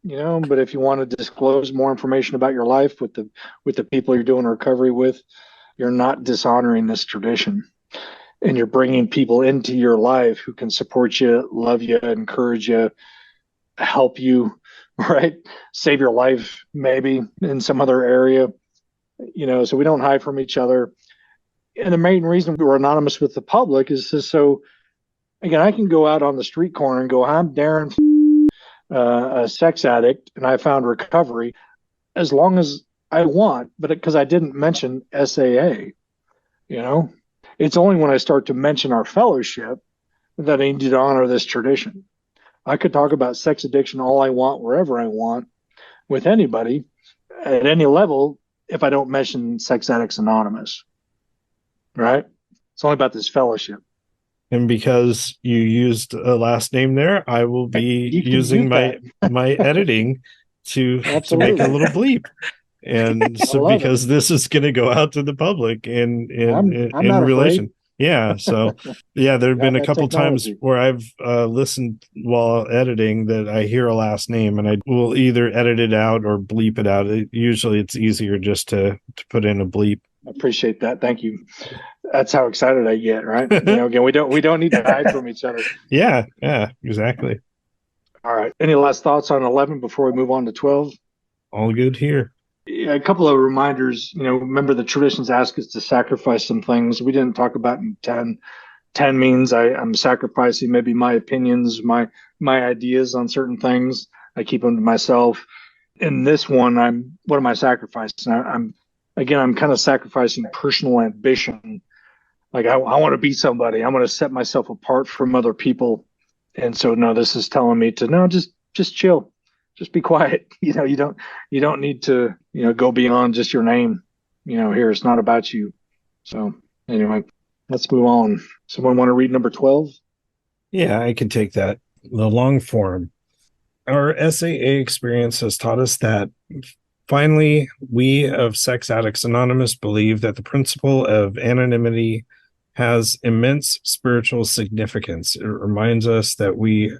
But if you want to disclose more information about your life with the people you're doing recovery with, you're not dishonoring this tradition. And you're bringing people into your life who can support you, love you, encourage you, help you, right? Save your life maybe in some other area, so we don't hide from each other. And the main reason we're anonymous with the public is just so, again, I can go out on the street corner and go, I'm Darren, a sex addict, and I found recovery as long as I want, but because I didn't mention SAA, it's only when I start to mention our fellowship that I need to honor this tradition. I could talk about sex addiction all I want, wherever I want, with anybody at any level if I don't mention Sex Addicts Anonymous, right? It's only about this fellowship. And because you used a last name there, I will be using my editing to make a little bleep. And so because this is going to go out to the public in relation. Afraid. Yeah. So yeah, there have been a couple times where I've listened while editing that I hear a last name and I will either edit it out or bleep it out. Usually it's easier just to put in a bleep. I appreciate that. Thank you. That's how excited I get, right? Again, we don't need to hide from each other. Yeah, exactly. All right. Any last thoughts on 11 before we move on to 12? All good here. Yeah, a couple of reminders. Remember the traditions ask us to sacrifice some things we didn't talk about in 10. 10 means I'm sacrificing maybe my opinions, my ideas on certain things. I keep them to myself. In this one, what am I sacrificing? I'm kind of sacrificing personal ambition. Like I want to be somebody. I want to set myself apart from other people. And so, no, this is telling me to just chill, just be quiet. You don't need to, go beyond just your name. Here, it's not about you. So anyway, let's move on. Someone want to read number 12? Yeah, I can take that. The long form. Our SAA experience has taught us that finally, we of Sex Addicts Anonymous believe that the principle of anonymity has immense spiritual significance. It reminds us that we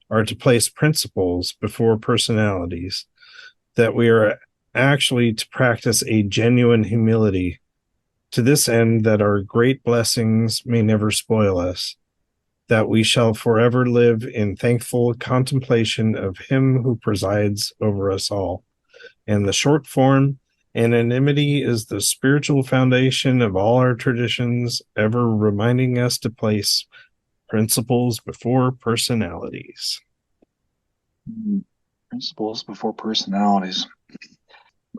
are to place principles before personalities, that we are actually to practice a genuine humility, to this end that our great blessings may never spoil us, that we shall forever live in thankful contemplation of him who presides over us all. And the short form, anonymity is the spiritual foundation of all our traditions, ever reminding us to place principles before personalities. Principles before personalities.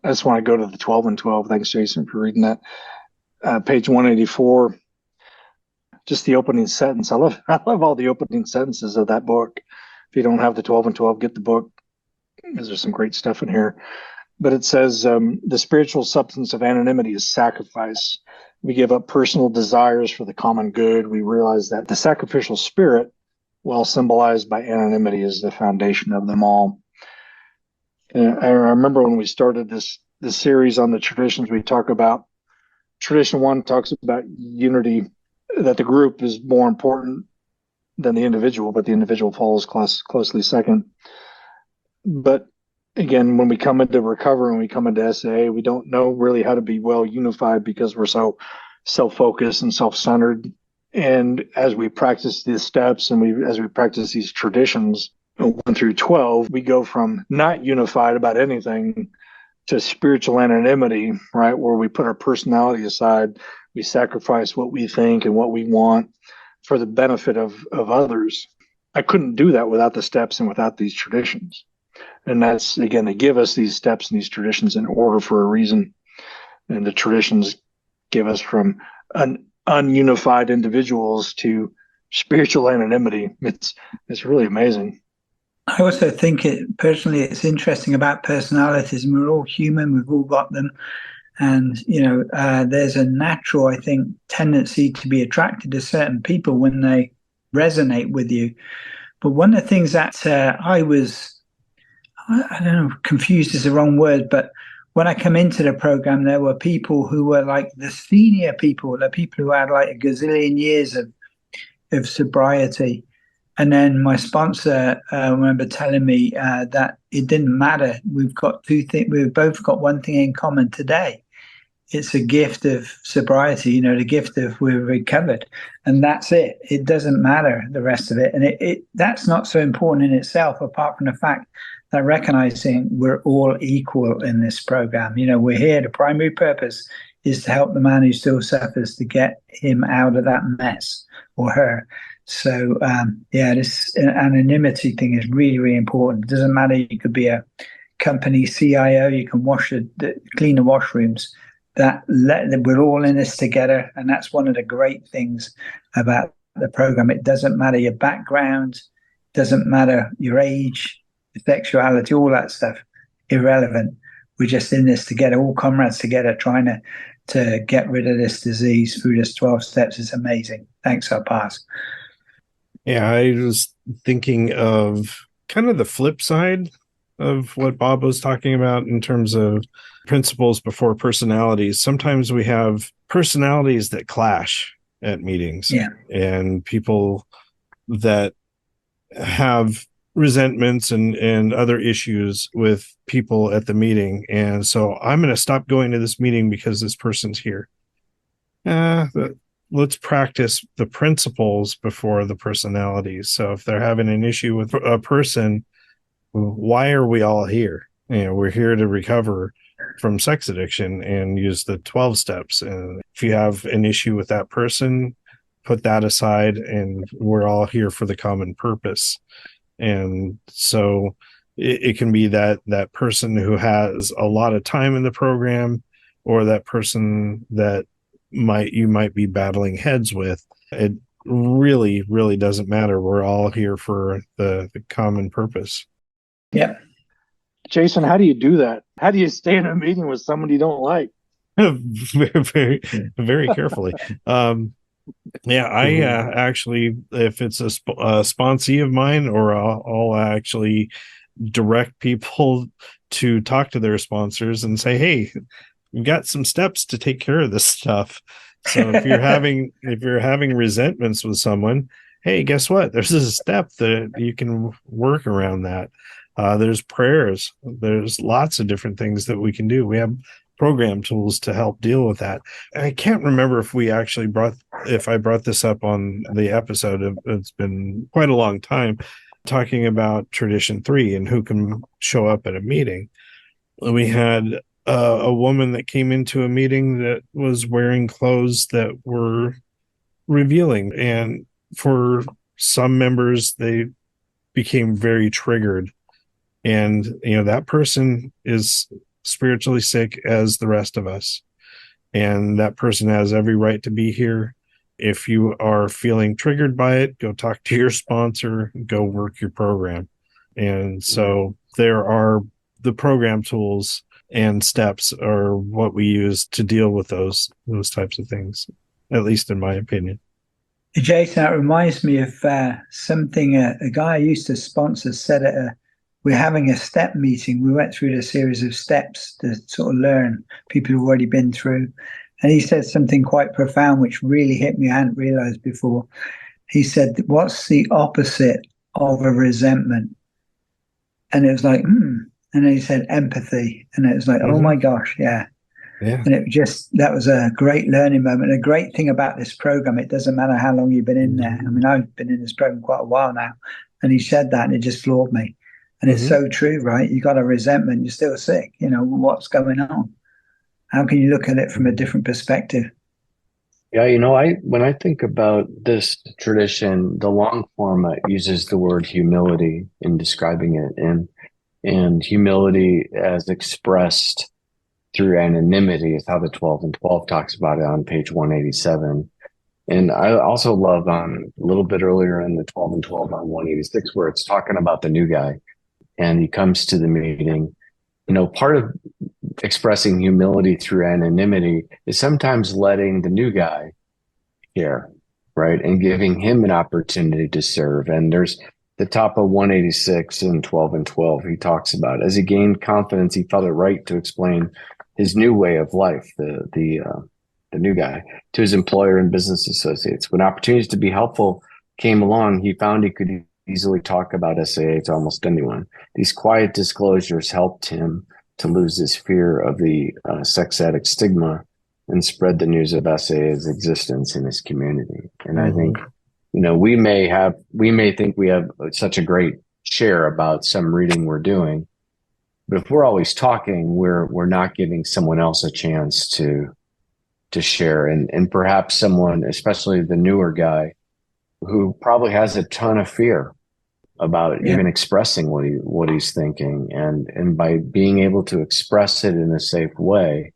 I just want to go to the 12 and 12. Thanks, Jason, for reading that. Page 184. Just the opening sentence. I love all the opening sentences of that book. If you don't have the 12 and 12, get the book, because there's some great stuff in here. But it says the spiritual substance of anonymity is sacrifice. We give up personal desires for the common good. We realize that the sacrificial spirit, well symbolized by anonymity, is the foundation of them all. And I remember when we started this series on the traditions, we talk about tradition 1 talks about unity, that the group is more important than the individual, but the individual follows closely second. But again, when we come into recovery and we come into SAA, we don't know really how to be well unified because we're so self-focused and self-centered. And as we practice these steps and as we practice these traditions, 1 through 12, we go from not unified about anything to spiritual anonymity, right? Where we put our personality aside, we sacrifice what we think and what we want for the benefit of others. I couldn't do that without the steps and without these traditions. And that's, again, they give us these steps and these traditions in order for a reason. And the traditions give us from ununified individuals to spiritual anonymity. It's really amazing. I also think personally it's interesting about personalities, and we're all human, we've all got them. And, there's a natural, I think, tendency to be attracted to certain people when they resonate with you. But one of the things that I don't know, confused is the wrong word, but when I come into the program, there were people who were like the senior people, the people who had like a gazillion years of sobriety. And then my sponsor, I remember telling me that it didn't matter. We've got two things. We've both got one thing in common today. It's a gift of sobriety, the gift of we're recovered, and that's it. It doesn't matter the rest of it, and that's not so important in itself, apart from the fact that recognizing we're all equal in this program. We're here. The primary purpose is to help the man who still suffers to get him out of that mess, or her. So this anonymity thing is really, really important. It doesn't matter. You could be a company CIO. You can clean the washrooms. We're all in this together, and that's one of the great things about the program. It doesn't matter your background, doesn't matter your age, your sexuality, all that stuff, irrelevant. We're just in this together, all comrades together, trying to get rid of this disease through this 12 steps. Is amazing. Thanks, I'll pass. Yeah, I was thinking of kind of the flip side of what Bob was talking about in terms of principles before personalities. Sometimes we have personalities that clash at meetings, and people that have resentments and other issues with people at the meeting. And so I'm going to stop going to this meeting because this person's here. Let's practice the principles before the personalities. So if they're having an issue with a person, why are we all here? We're here to recover from sex addiction and use the 12 steps. And if you have an issue with that person, put that aside, and we're all here for the common purpose. And so it can be that person who has a lot of time in the program, or that person that you might be battling heads with. It really, really doesn't matter. We're all here for the common purpose. Yeah. Jason, how do you do that? How do you stay in a meeting with somebody you don't like? Very, very carefully. I actually, if it's a sponsee of mine, or I'll actually direct people to talk to their sponsors and say, hey, we've got some steps to take care of this stuff. So if you're having resentments with someone, hey, guess what? There's a step that you can work around that. There's prayers. There's lots of different things that we can do. We have program tools to help deal with that. I can't remember if I brought this up on the episode. It's been quite a long time, talking about Tradition 3 and who can show up at a meeting. We had a woman that came into a meeting that was wearing clothes that were revealing. And for some members, they became very triggered. And, that person is spiritually sick as the rest of us. And that person has every right to be here. If you are feeling triggered by it, go talk to your sponsor, go work your program. And so there are the program tools and steps are what we use to deal with those types of things, at least in my opinion. Jason, that reminds me of something a guy I used to sponsor said we're having a step meeting. We went through the series of steps to sort of learn, people who've already been through. And he said something quite profound, which really hit me. I hadn't realized before. He said, what's the opposite of a resentment? And it was like, And then he said empathy. And it was like, oh my gosh, yeah. Yeah. And that was a great learning moment. A great thing about this program, it doesn't matter how long you've been in there. I mean, I've been in this program quite a while now. And he said that and it just floored me. And it's so true, right? You got a resentment, you're still sick. What's going on? How can you look at it from a different perspective? Yeah, when I think about this tradition, the long format uses the word humility in describing it, and humility as expressed through anonymity is how the 12 and 12 talks about it on page 187. And I also love on a little bit earlier in the 12 and 12 on 186, where it's talking about the new guy and he comes to the meeting. Part of expressing humility through anonymity is sometimes letting the new guy share, right? And giving him an opportunity to serve. And there's the top of 186 and 12 and 12. He talks about as he gained confidence, he felt it right to explain his new way of life, the new guy, to his employer and business associates. When opportunities to be helpful came along, he found he could easily talk about SAA to almost anyone. These quiet disclosures helped him to lose his fear of the sex addict stigma and spread the news of SAA's existence in his community. And I think, we may think we have such a great share about some reading we're doing, but if we're always talking, we're not giving someone else a chance to share. And perhaps someone, especially the newer guy, who probably has a ton of fear about even expressing what he's thinking. And by being able to express it in a safe way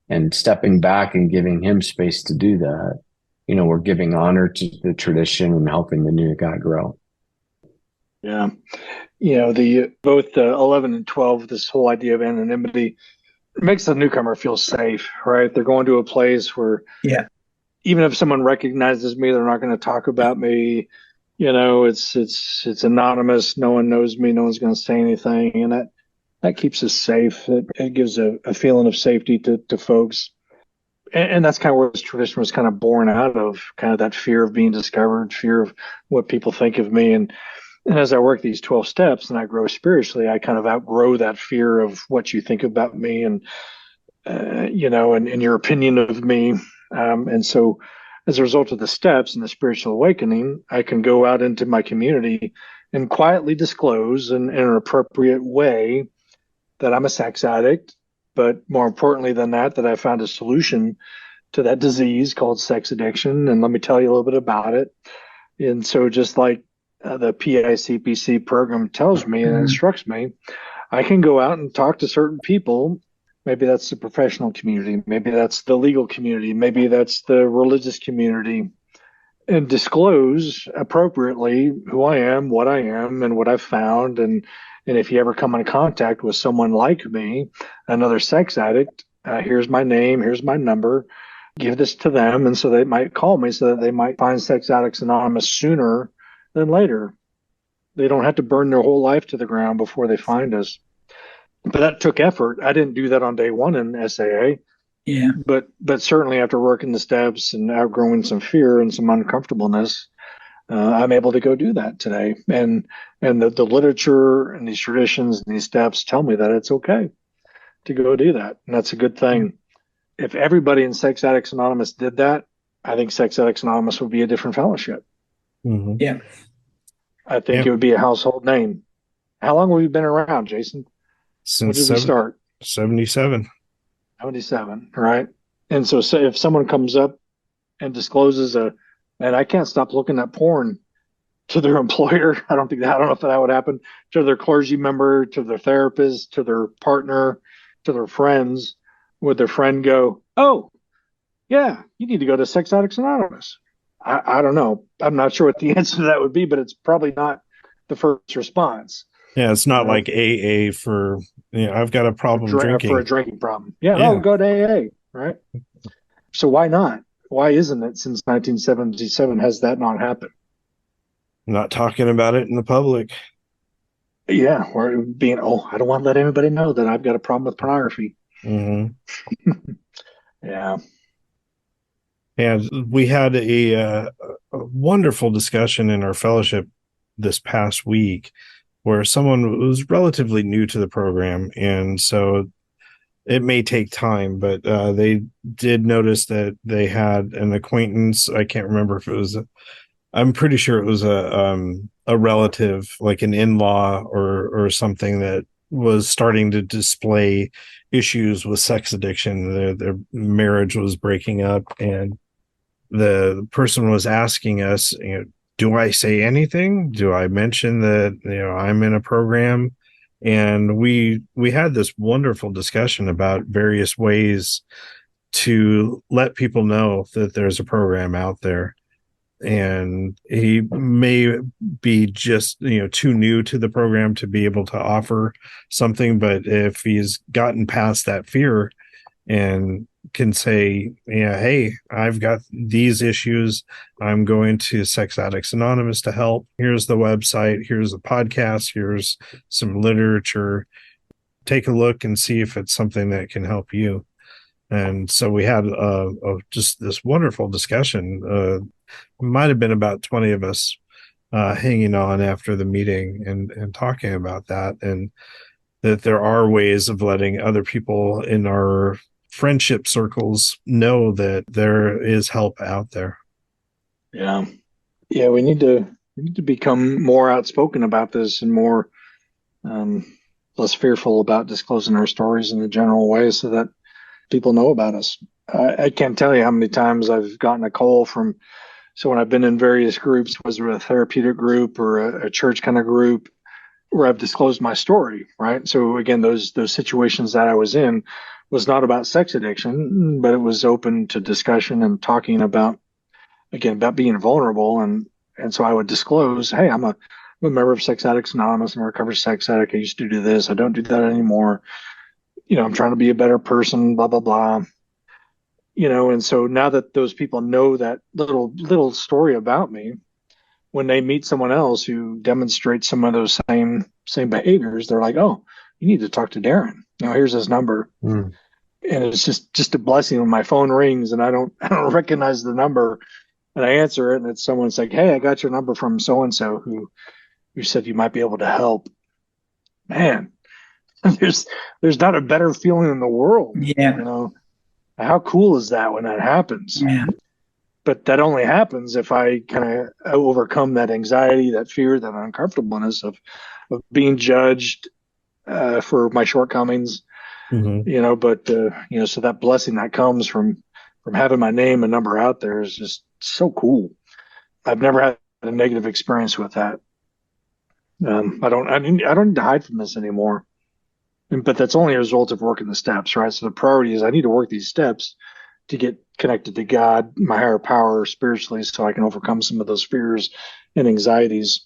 and stepping back and giving him space to do that, we're giving honor to the tradition and helping the new guy grow. Yeah. The both 11 and 12, this whole idea of anonymity makes the newcomer feel safe, right? They're going to a place where even if someone recognizes me, they're not going to talk about me. It's anonymous. No one knows me. No one's going to say anything. And that keeps us safe. It gives a feeling of safety to folks. And that's kind of where this tradition was kind of born out of, kind of that fear of being discovered, fear of what people think of me. And as I work these 12 steps and I grow spiritually, I kind of outgrow that fear of what you think about me and your opinion of me. And so as a result of the steps and the spiritual awakening, I can go out into my community and quietly disclose in an appropriate way that I'm a sex addict, but more importantly than that I found a solution to that disease called sex addiction. And let me tell you a little bit about it. And so just like the PICPC program tells me and instructs me, I can go out and talk to certain people. Maybe that's the professional community. Maybe that's the legal community. Maybe that's the religious community, and disclose appropriately who I am, what I am, and what I've found. And if you ever come in contact with someone like me, another sex addict, here's my name, here's my number, give this to them. And so they might call me so that they might find Sex Addicts Anonymous sooner than later. They don't have to burn their whole life to the ground before they find us. But that took effort. I didn't do that on day one in SAA. Yeah. But certainly after working the steps and outgrowing some fear and some uncomfortableness, I'm able to go do that today. And the literature and these traditions and these steps tell me that it's okay to go do that. And that's a good thing. If everybody in Sex Addicts Anonymous did that, I think Sex Addicts Anonymous would be a different fellowship. Yeah. I think it would be a household name. How long have we been around, Jason? Since when did we start? 77. 77, right? And so if someone comes up and discloses and I can't stop looking at porn to their employer, I don't know if that would happen, to their clergy member, to their therapist, to their partner, to their friends, would their friend go, "Oh, yeah, you need to go to Sex Addicts Anonymous"? I don't know. I'm not sure what the answer to that would be, but it's probably not the first response. Yeah, it's not like AA for, I've got a problem drinking. For a drinking problem. Yeah. Oh, go to AA, right? So why not? Why isn't it since 1977 has that not happened? Not talking about it in the public. Yeah, or being, I don't want to let anybody know that I've got a problem with pornography. Mm-hmm. Yeah. And we had a wonderful discussion in our fellowship this past week where someone was relatively new to the program. And so it may take time, but they did notice that they had an acquaintance. I can't remember if it was, I'm pretty sure it was a relative, like an in-law or something, that was starting to display issues with sex addiction. Their marriage was breaking up, and the person was asking us, do I say anything? Do I mention that, I'm in a program? And we had this wonderful discussion about various ways to let people know that there's a program out there. and he may be just too new to the program to be able to offer something, but if he's gotten past that fear and can say, yeah, hey, I've got these issues, I'm going to Sex Addicts Anonymous to help, here's the website, here's the podcast, here's some literature, take a look and see if it's something that can help you. And so we had just this wonderful discussion. Might have been about 20 of us hanging on after the meeting and talking about that, and that there are ways of letting other people in our friendship circles know that there is help out there. Yeah. Yeah, we need to become more outspoken about this and more less fearful about disclosing our stories in a general way so that people know about us. I can't tell you how many times I've gotten a call from, so when I've been in various groups, whether a therapeutic group or a church kind of group, where I've disclosed my story, right? So again, those situations that I was in was not about sex addiction, but it was open to discussion and talking about, again, about being vulnerable. And so I would disclose, hey, I'm a member of Sex Addicts Anonymous. I'm a recovered sex addict. I used to do this. I don't do that anymore. I'm trying to be a better person, blah, blah, blah. And so now that those people know that little story about me, when they meet someone else who demonstrates some of those same behaviors, they're like, oh, you need to talk to Darren. Here's his number. And it's just a blessing when my phone rings and I don't recognize the number, and I answer it, and it's someone's like, hey, I got your number from so and so who said you might be able to help. Man, there's not a better feeling in the world. Yeah. How cool is that when that happens? Yeah. But that only happens if I kind of overcome that anxiety, that fear, that uncomfortableness of being judged for my shortcomings. But so that blessing that comes from having my name and number out there is just so cool. I've never had a negative experience with that. I don't need to hide from this anymore. But that's only a result of working the steps, right? So the priority is I need to work these steps to get connected to God, my higher power spiritually, so I can overcome some of those fears and anxieties,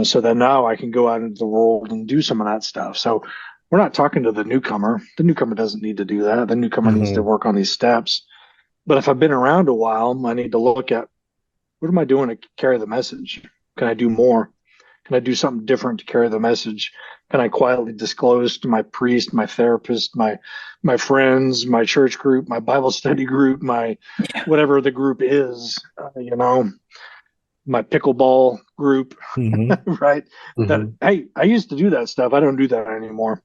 so that now I can go out into the world and do some of that stuff. So we're not talking to the newcomer. The newcomer doesn't need to do that. The newcomer needs to work on these steps. But if I've been around a while, I need to look at, what am I doing to carry the message? Can I do more? Can I do something different to carry the message? Can I quietly disclose to my priest, my therapist, my friends, my church group, my Bible study group, my whatever the group is, my pickleball group, right? That, hey, I used to do that stuff. I don't do that anymore.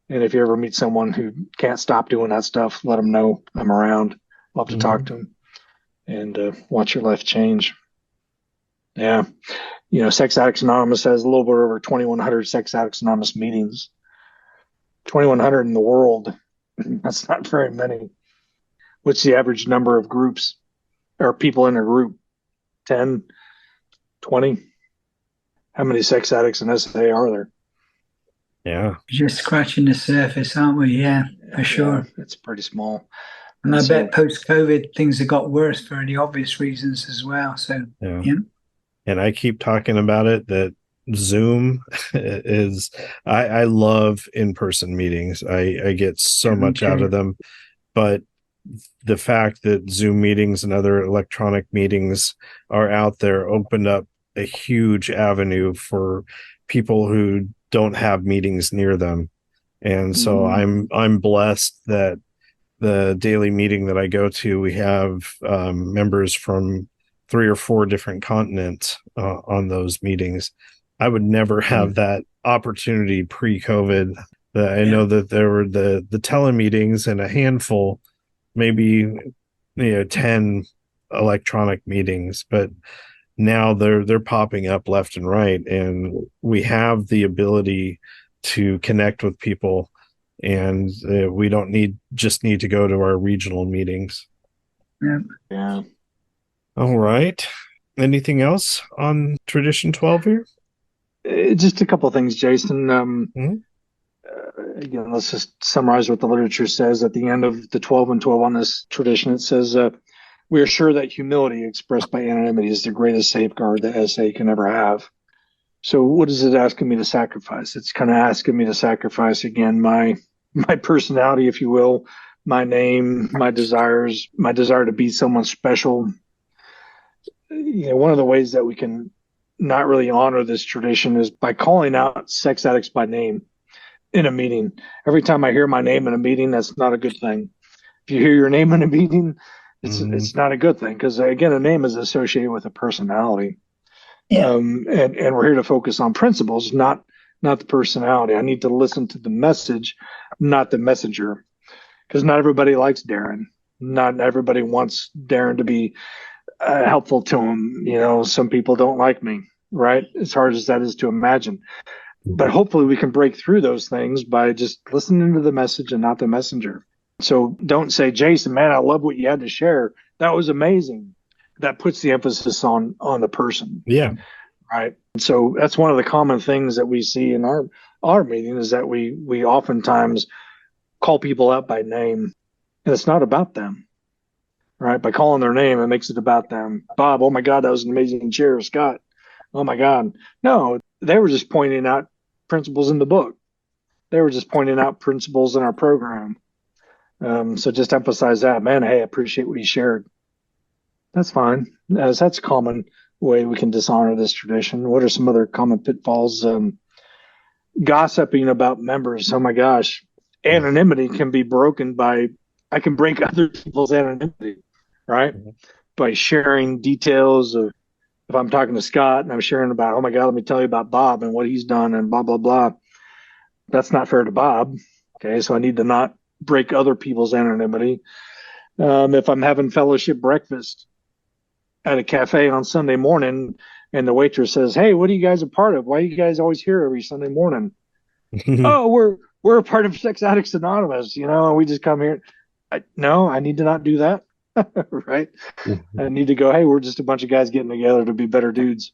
And if you ever meet someone who can't stop doing that stuff, let them know I'm around. Love to talk to them and watch your life change. Yeah. Sex Addicts Anonymous has a little bit over 2,100 Sex Addicts Anonymous meetings. 2,100 in the world. That's not very many. What's the average number of groups or people in a group? 10, 20? How many sex addicts in SAA are there? Yeah. Just scratching the surface, aren't we? Yeah, for sure. Yeah, it's pretty small. And I bet post-COVID things have got worse for the obvious reasons as well. So, yeah. And I keep talking about it, that Zoom is, I love in-person meetings. I get so much out of them, but the fact that Zoom meetings and other electronic meetings are out there opened up a huge avenue for people who don't have meetings near them. And so I'm blessed that the daily meeting that I go to, we have members from 3 or 4 different continents on those meetings. I would never have that opportunity pre-COVID. I know that there were the telemeetings and a handful, maybe 10 electronic meetings, but now they're popping up left and right, and we have the ability to connect with people, and we don't need to go to our regional meetings. Yeah. All right. Anything else on Tradition 12 here? Just a couple of things, Jason. Again, let's just summarize what the literature says at the end of the 12 and 12 on this tradition. It says, We are sure that humility expressed by anonymity is the greatest safeguard that SA can ever have. So what is it asking me to sacrifice? It's kind of asking me to sacrifice, again, my personality, if you will, my name, my desires, my desire to be someone special. One of the ways that we can not really honor this tradition is by calling out sex addicts by name in a meeting. Every time I hear my name in a meeting, that's not a good thing. If you hear your name in a meeting, it's not a good thing, because, again, a name is associated with a personality. Yeah. And we're here to focus on principles, not the personality. I need to listen to the message, not the messenger, because not everybody likes Darren. Not everybody wants Darren to be helpful to him. Some people don't like me, right? As hard as that is to imagine. But hopefully we can break through those things by just listening to the message and not the messenger. So don't say, Jason, man, I love what you had to share. That was amazing. That puts the emphasis on the person. Yeah. Right. So that's one of the common things that we see in our meeting, is that we oftentimes call people out by name, and it's not about them. Right. By calling their name, it makes it about them. Bob, oh my God, that was an amazing chair. Scott, oh my God. No, they were just pointing out principles in the book. They were just pointing out principles in our program. So just emphasize that, man. Hey, I appreciate what you shared. That's fine. As that's a common way we can dishonor this tradition. What are some other common pitfalls? Gossiping about members. Oh my gosh. Anonymity can be broken I can break other people's anonymity, right? By sharing details of, if I'm talking to Scott and I'm sharing about, oh my God, let me tell you about Bob and what he's done and blah, blah, blah. That's not fair to Bob. Okay. So I need to not break other people's anonymity. If I'm having fellowship breakfast at a cafe on Sunday morning and the waitress says, hey, what are you guys a part of? Why are you guys always here every Sunday morning? Oh, we're a part of Sex Addicts Anonymous, and we just come here. No, I need to not do that. Right. I need to go, hey, we're just a bunch of guys getting together to be better dudes.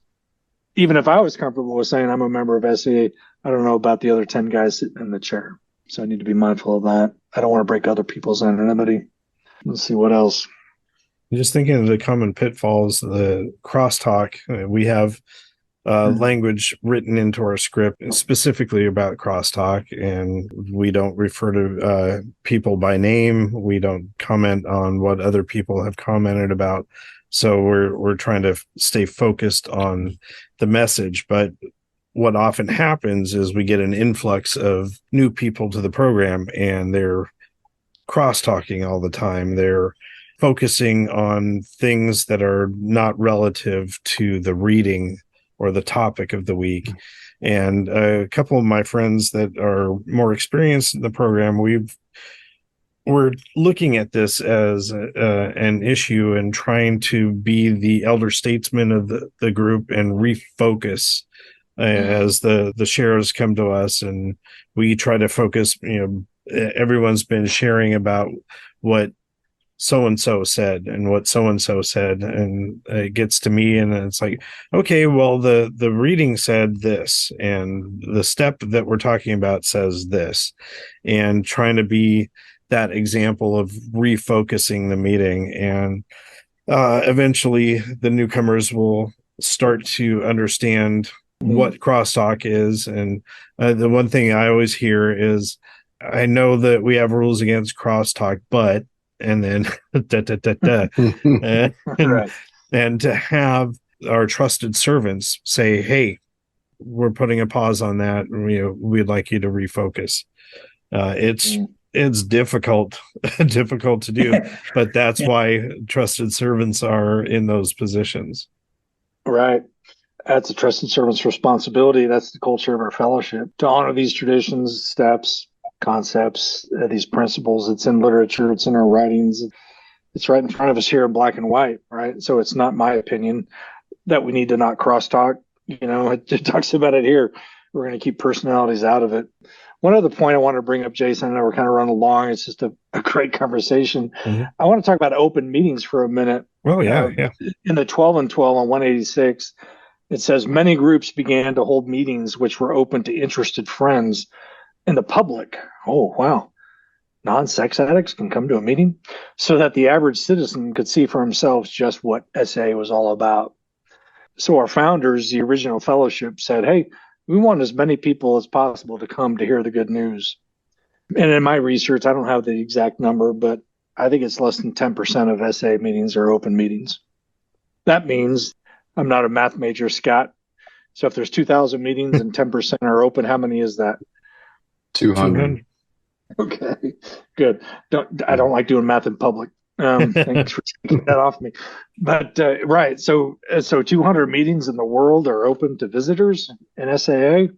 Even if I was comfortable with saying I'm a member of SAA, I don't know about the other 10 guys sitting in the chair. So I need to be mindful of that. I don't want to break other people's anonymity. Let's see what else. Just thinking of the common pitfalls, the crosstalk. We have language written into our script specifically about crosstalk, and we don't refer to people by name. We don't comment on what other people have commented about. So we're trying to stay focused on the message. But what often happens is we get an influx of new people to the program, and they're cross-talking all the time. They're focusing on things that are not relative to the reading or the topic of the week. And a couple of my friends that are more experienced in the program, we're looking at this as an issue and trying to be the elder statesman of the group and refocus as the shares come to us, and we try to focus. Everyone's been sharing about what so-and-so said and what so-and-so said, and it gets to me and it's like, okay, well, the reading said this and the step that we're talking about says this, and trying to be that example of refocusing the meeting. And eventually the newcomers will start to understand what crosstalk is. And the one thing I always hear is, I know that we have rules against crosstalk, but, and then da, da, da, da. Right. And to have our trusted servants say, hey, we're putting a pause on that, and we'd like you to refocus. It's difficult to do, but that's why trusted servants are in those positions. Right. That's a trusted servant's responsibility. That's the culture of our fellowship, to honor these traditions, steps, concepts, these principles. It's in literature, it's in our writings, it's right in front of us here in black and white, right? So it's not my opinion that we need to not crosstalk. It talks about it here. We're going to keep personalities out of it. One other point I want to bring up, Jason, and we're kind of running along. It's just a great conversation. Mm-hmm. I want to talk about open meetings for a minute. Oh, yeah. In the 12 and 12 on 186, it says many groups began to hold meetings which were open to interested friends in the public. Oh, wow. non-sex addicts can come to a meeting, so that the average citizen could see for himself just what SAA was all about. So our founders, the original fellowship, said, hey, we want as many people as possible to come to hear the good news. And in my research, I don't have the exact number, but I think it's less than 10% of SAA meetings are open meetings. That means I'm not a math major, Scott. So if there's 2,000 meetings and 10% are open, how many is that? 200. Okay, good. I don't like doing math in public. Thanks for taking that off me. But right, so 200 meetings in the world are open to visitors in SAA.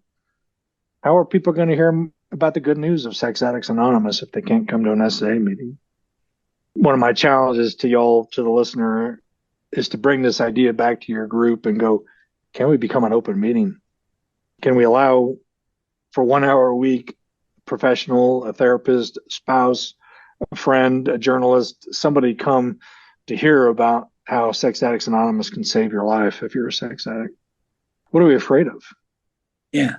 How are people going to hear about the good news of Sex Addicts Anonymous if they can't come to an SAA meeting? One of my challenges to y'all, to the listener, is to bring this idea back to your group and go, can we become an open meeting? Can we allow for 1 hour a week, a professional, a therapist, a spouse, a friend, a journalist, somebody come to hear about how Sex Addicts Anonymous can save your life if you're a sex addict? What are we afraid of? Yeah.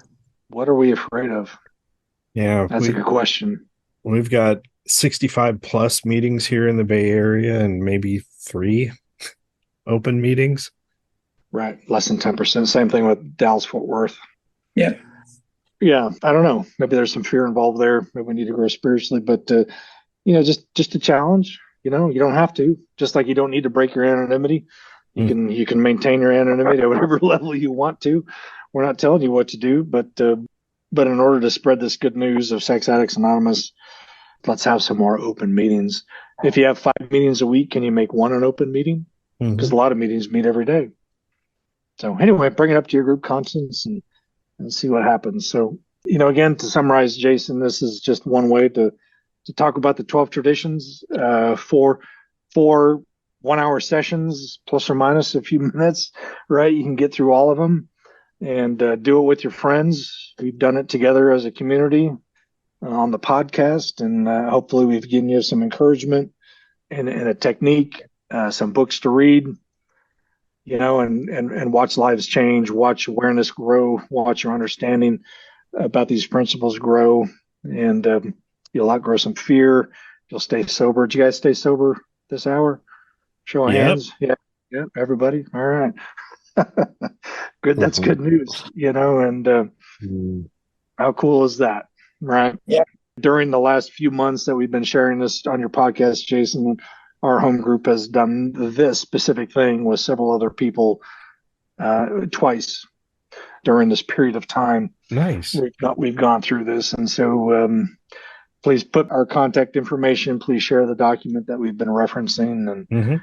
What are we afraid of? Yeah, That's a good question. We've got 65 plus meetings here in the Bay Area and maybe 3 open meetings. Right. Less than 10%. Same thing with Dallas Fort Worth. Yeah. Yeah. I don't know. Maybe there's some fear involved there. Maybe we need to grow spiritually, but just a challenge. You don't have to. Just like you don't need to break your anonymity. You can maintain your anonymity at whatever level you want to. We're not telling you what to do, but in order to spread this good news of Sex Addicts Anonymous, let's have some more open meetings. If you have 5 meetings a week, can you make one an open meeting? Because a lot of meetings meet every day. So anyway, bring it up to your group conscience and see what happens. So, again, to summarize, Jason, this is just one way to talk about the 12 traditions, for 1 hour sessions, plus or minus a few minutes, right? You can get through all of them and do it with your friends. We've done it together as a community on the podcast, and hopefully we've given you some encouragement and a technique, some books to read, and watch lives change, watch awareness grow, watch your understanding about these principles grow, and you'll outgrow some fear. You'll stay sober. Did you guys stay sober this hour? Show of hands. Yeah, everybody. All right. Good. That's good news. And how cool is that, right? Yeah. During the last few months that we've been sharing this on your podcast, Jason, our home group has done this specific thing with several other people twice during this period of time. Nice. We've gone through this, and so please put our contact information. Please share the document that we've been referencing,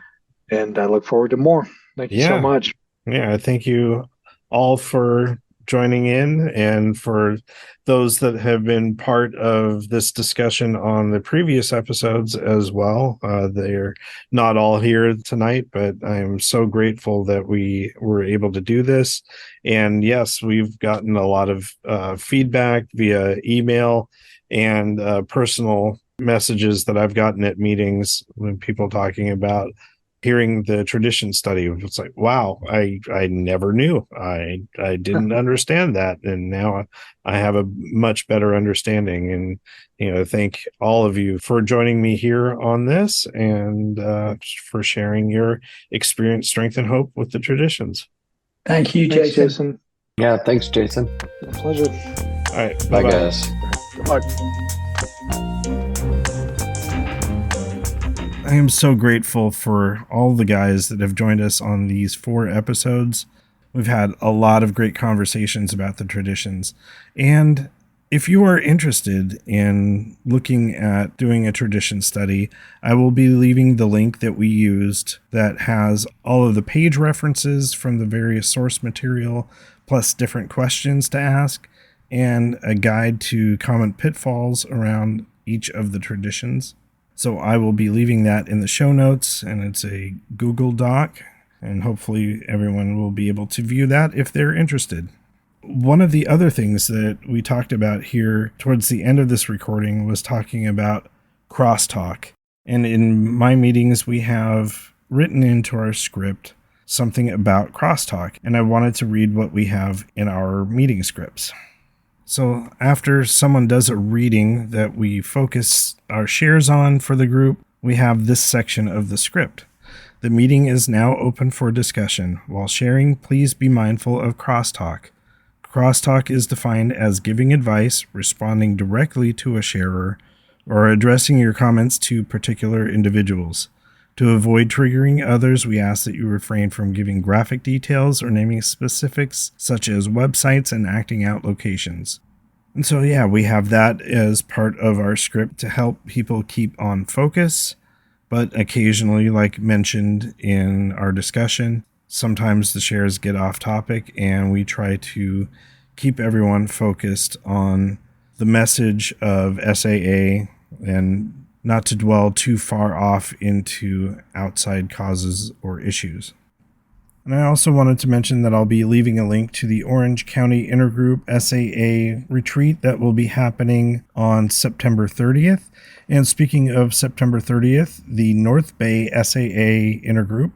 and I look forward to more. Thank you so much. Yeah, thank you all for joining in, and for those that have been part of this discussion on the previous episodes as well. They're not all here tonight, but I'm so grateful that we were able to do this. And yes, we've gotten a lot of feedback via email and personal messages that I've gotten at meetings when people talking about hearing the tradition study. It's like, wow, I never knew. I didn't understand that, and now I have a much better understanding. And thank all of you for joining me here on this, and for sharing your experience, strength, and hope with the traditions. Thank you, Thanks, Jason. Yeah, thanks, Jason. A pleasure. All right, Bye, guys. Good luck. I am so grateful for all the guys that have joined us on these 4 episodes. We've had a lot of great conversations about the traditions. And if you are interested in looking at doing a tradition study, I will be leaving the link that we used that has all of the page references from the various source material, plus different questions to ask, and a guide to common pitfalls around each of the traditions. So I will be leaving that in the show notes, and it's a Google Doc, and hopefully everyone will be able to view that if they're interested. One of the other things that we talked about here towards the end of this recording was talking about crosstalk. And in my meetings, we have written into our script something about crosstalk, and I wanted to read what we have in our meeting scripts. So after someone does a reading that we focus our shares on for the group, we have this section of the script. The meeting is now open for discussion. While sharing, please be mindful of crosstalk. Crosstalk is defined as giving advice, responding directly to a sharer, or addressing your comments to particular individuals. To avoid triggering others, we ask that you refrain from giving graphic details or naming specifics such as websites and acting out locations. And so, yeah, we have that as part of our script to help people keep on focus. But occasionally, like mentioned in our discussion, sometimes the shares get off topic, and we try to keep everyone focused on the message of SAA and not to dwell too far off into outside causes or issues. And I also wanted to mention that I'll be leaving a link to the Orange County Intergroup SAA retreat that will be happening on September 30th. And speaking of September 30th, the North Bay SAA Intergroup,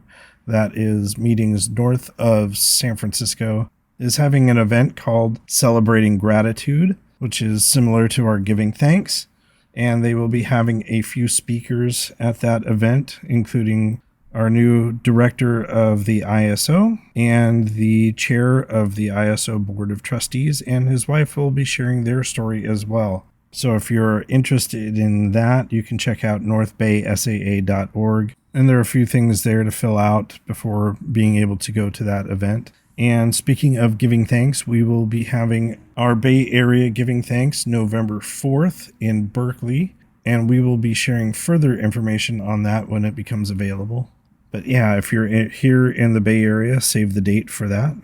that is meetings north of San Francisco, is having an event called Celebrating Gratitude, which is similar to our Giving Thanks. And they will be having a few speakers at that event, including our new director of the ISO and the chair of the ISO Board of Trustees, and his wife will be sharing their story as well. So if you're interested in that, you can check out northbaysaa.org. And there are a few things there to fill out before being able to go to that event. And speaking of giving thanks, we will be having our Bay Area Giving Thanks November 4th in Berkeley. And we will be sharing further information on that when it becomes available. But yeah, if you're here in the Bay Area, save the date for that.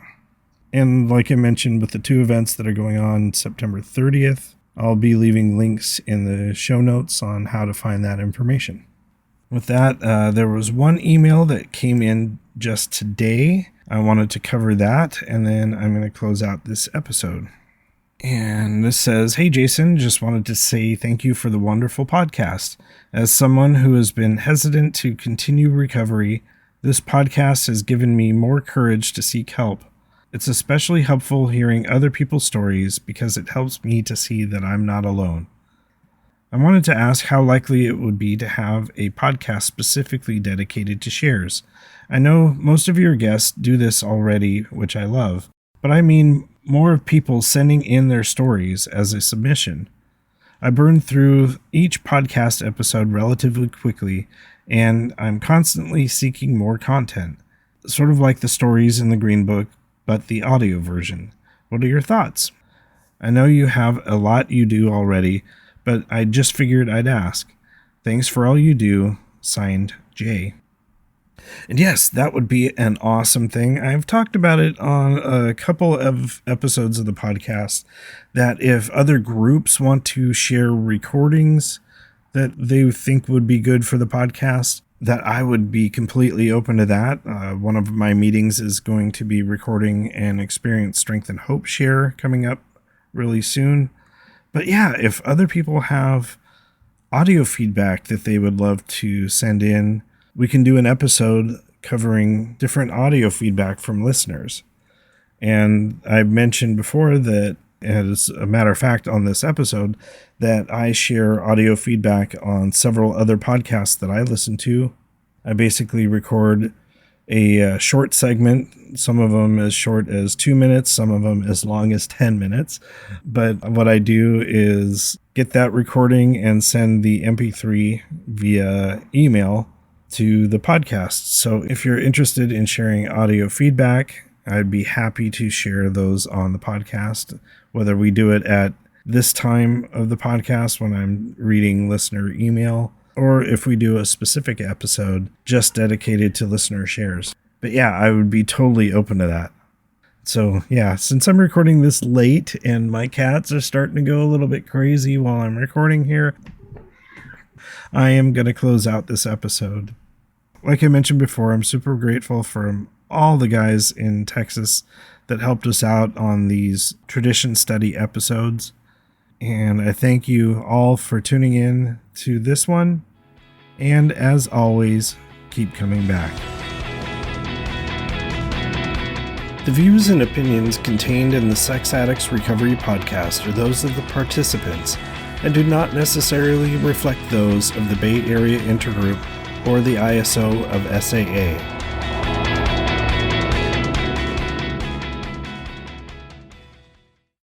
And like I mentioned, with the two events that are going on September 30th, I'll be leaving links in the show notes on how to find that information. With that, there was one email that came in just today. I wanted to cover that, and then I'm going to close out this episode. And this says, "Hey Jason, just wanted to say thank you for the wonderful podcast. As someone who has been hesitant to continue recovery, this podcast has given me more courage to seek help. It's especially helpful hearing other people's stories because it helps me to see that I'm not alone. I wanted to ask how likely it would be to have a podcast specifically dedicated to shares. I know most of your guests do this already, which I love, but I mean more of people sending in their stories as a submission. I burned through each podcast episode relatively quickly, and I'm constantly seeking more content, sort of like the stories in the Green Book, but the audio version. What are your thoughts? I know you have a lot you do already, but I just figured I'd ask. Thanks for all you do. Signed, Jay." And yes, that would be an awesome thing. I've talked about it on a couple of episodes of the podcast, that if other groups want to share recordings that they think would be good for the podcast, that I would be completely open to that. One of my meetings is going to be recording an Experience, Strength, and Hope share coming up really soon. But yeah, if other people have audio feedback that they would love to send in, we can do an episode covering different audio feedback from listeners. And I've mentioned before that, as a matter of fact, on this episode, that I share audio feedback on several other podcasts that I listen to. I basically record a short segment, some of them as short as 2 minutes, some of them as long as 10 minutes. But what I do is get that recording and send the MP3 via email to the podcast. So if you're interested in sharing audio feedback, I'd be happy to share those on the podcast, whether we do it at this time of the podcast when I'm reading listener email, or if we do a specific episode just dedicated to listener shares. But yeah, I would be totally open to that. So yeah, since I'm recording this late and my cats are starting to go a little bit crazy while I'm recording here, I am going to close out this episode. Like I mentioned before, I'm super grateful for all the guys in Texas that helped us out on these tradition study episodes. And I thank you all for tuning in to this one. And as always, keep coming back. The views and opinions contained in the Sex Addicts Recovery Podcast are those of the participants and do not necessarily reflect those of the Bay Area Intergroup or the ISO of SAA.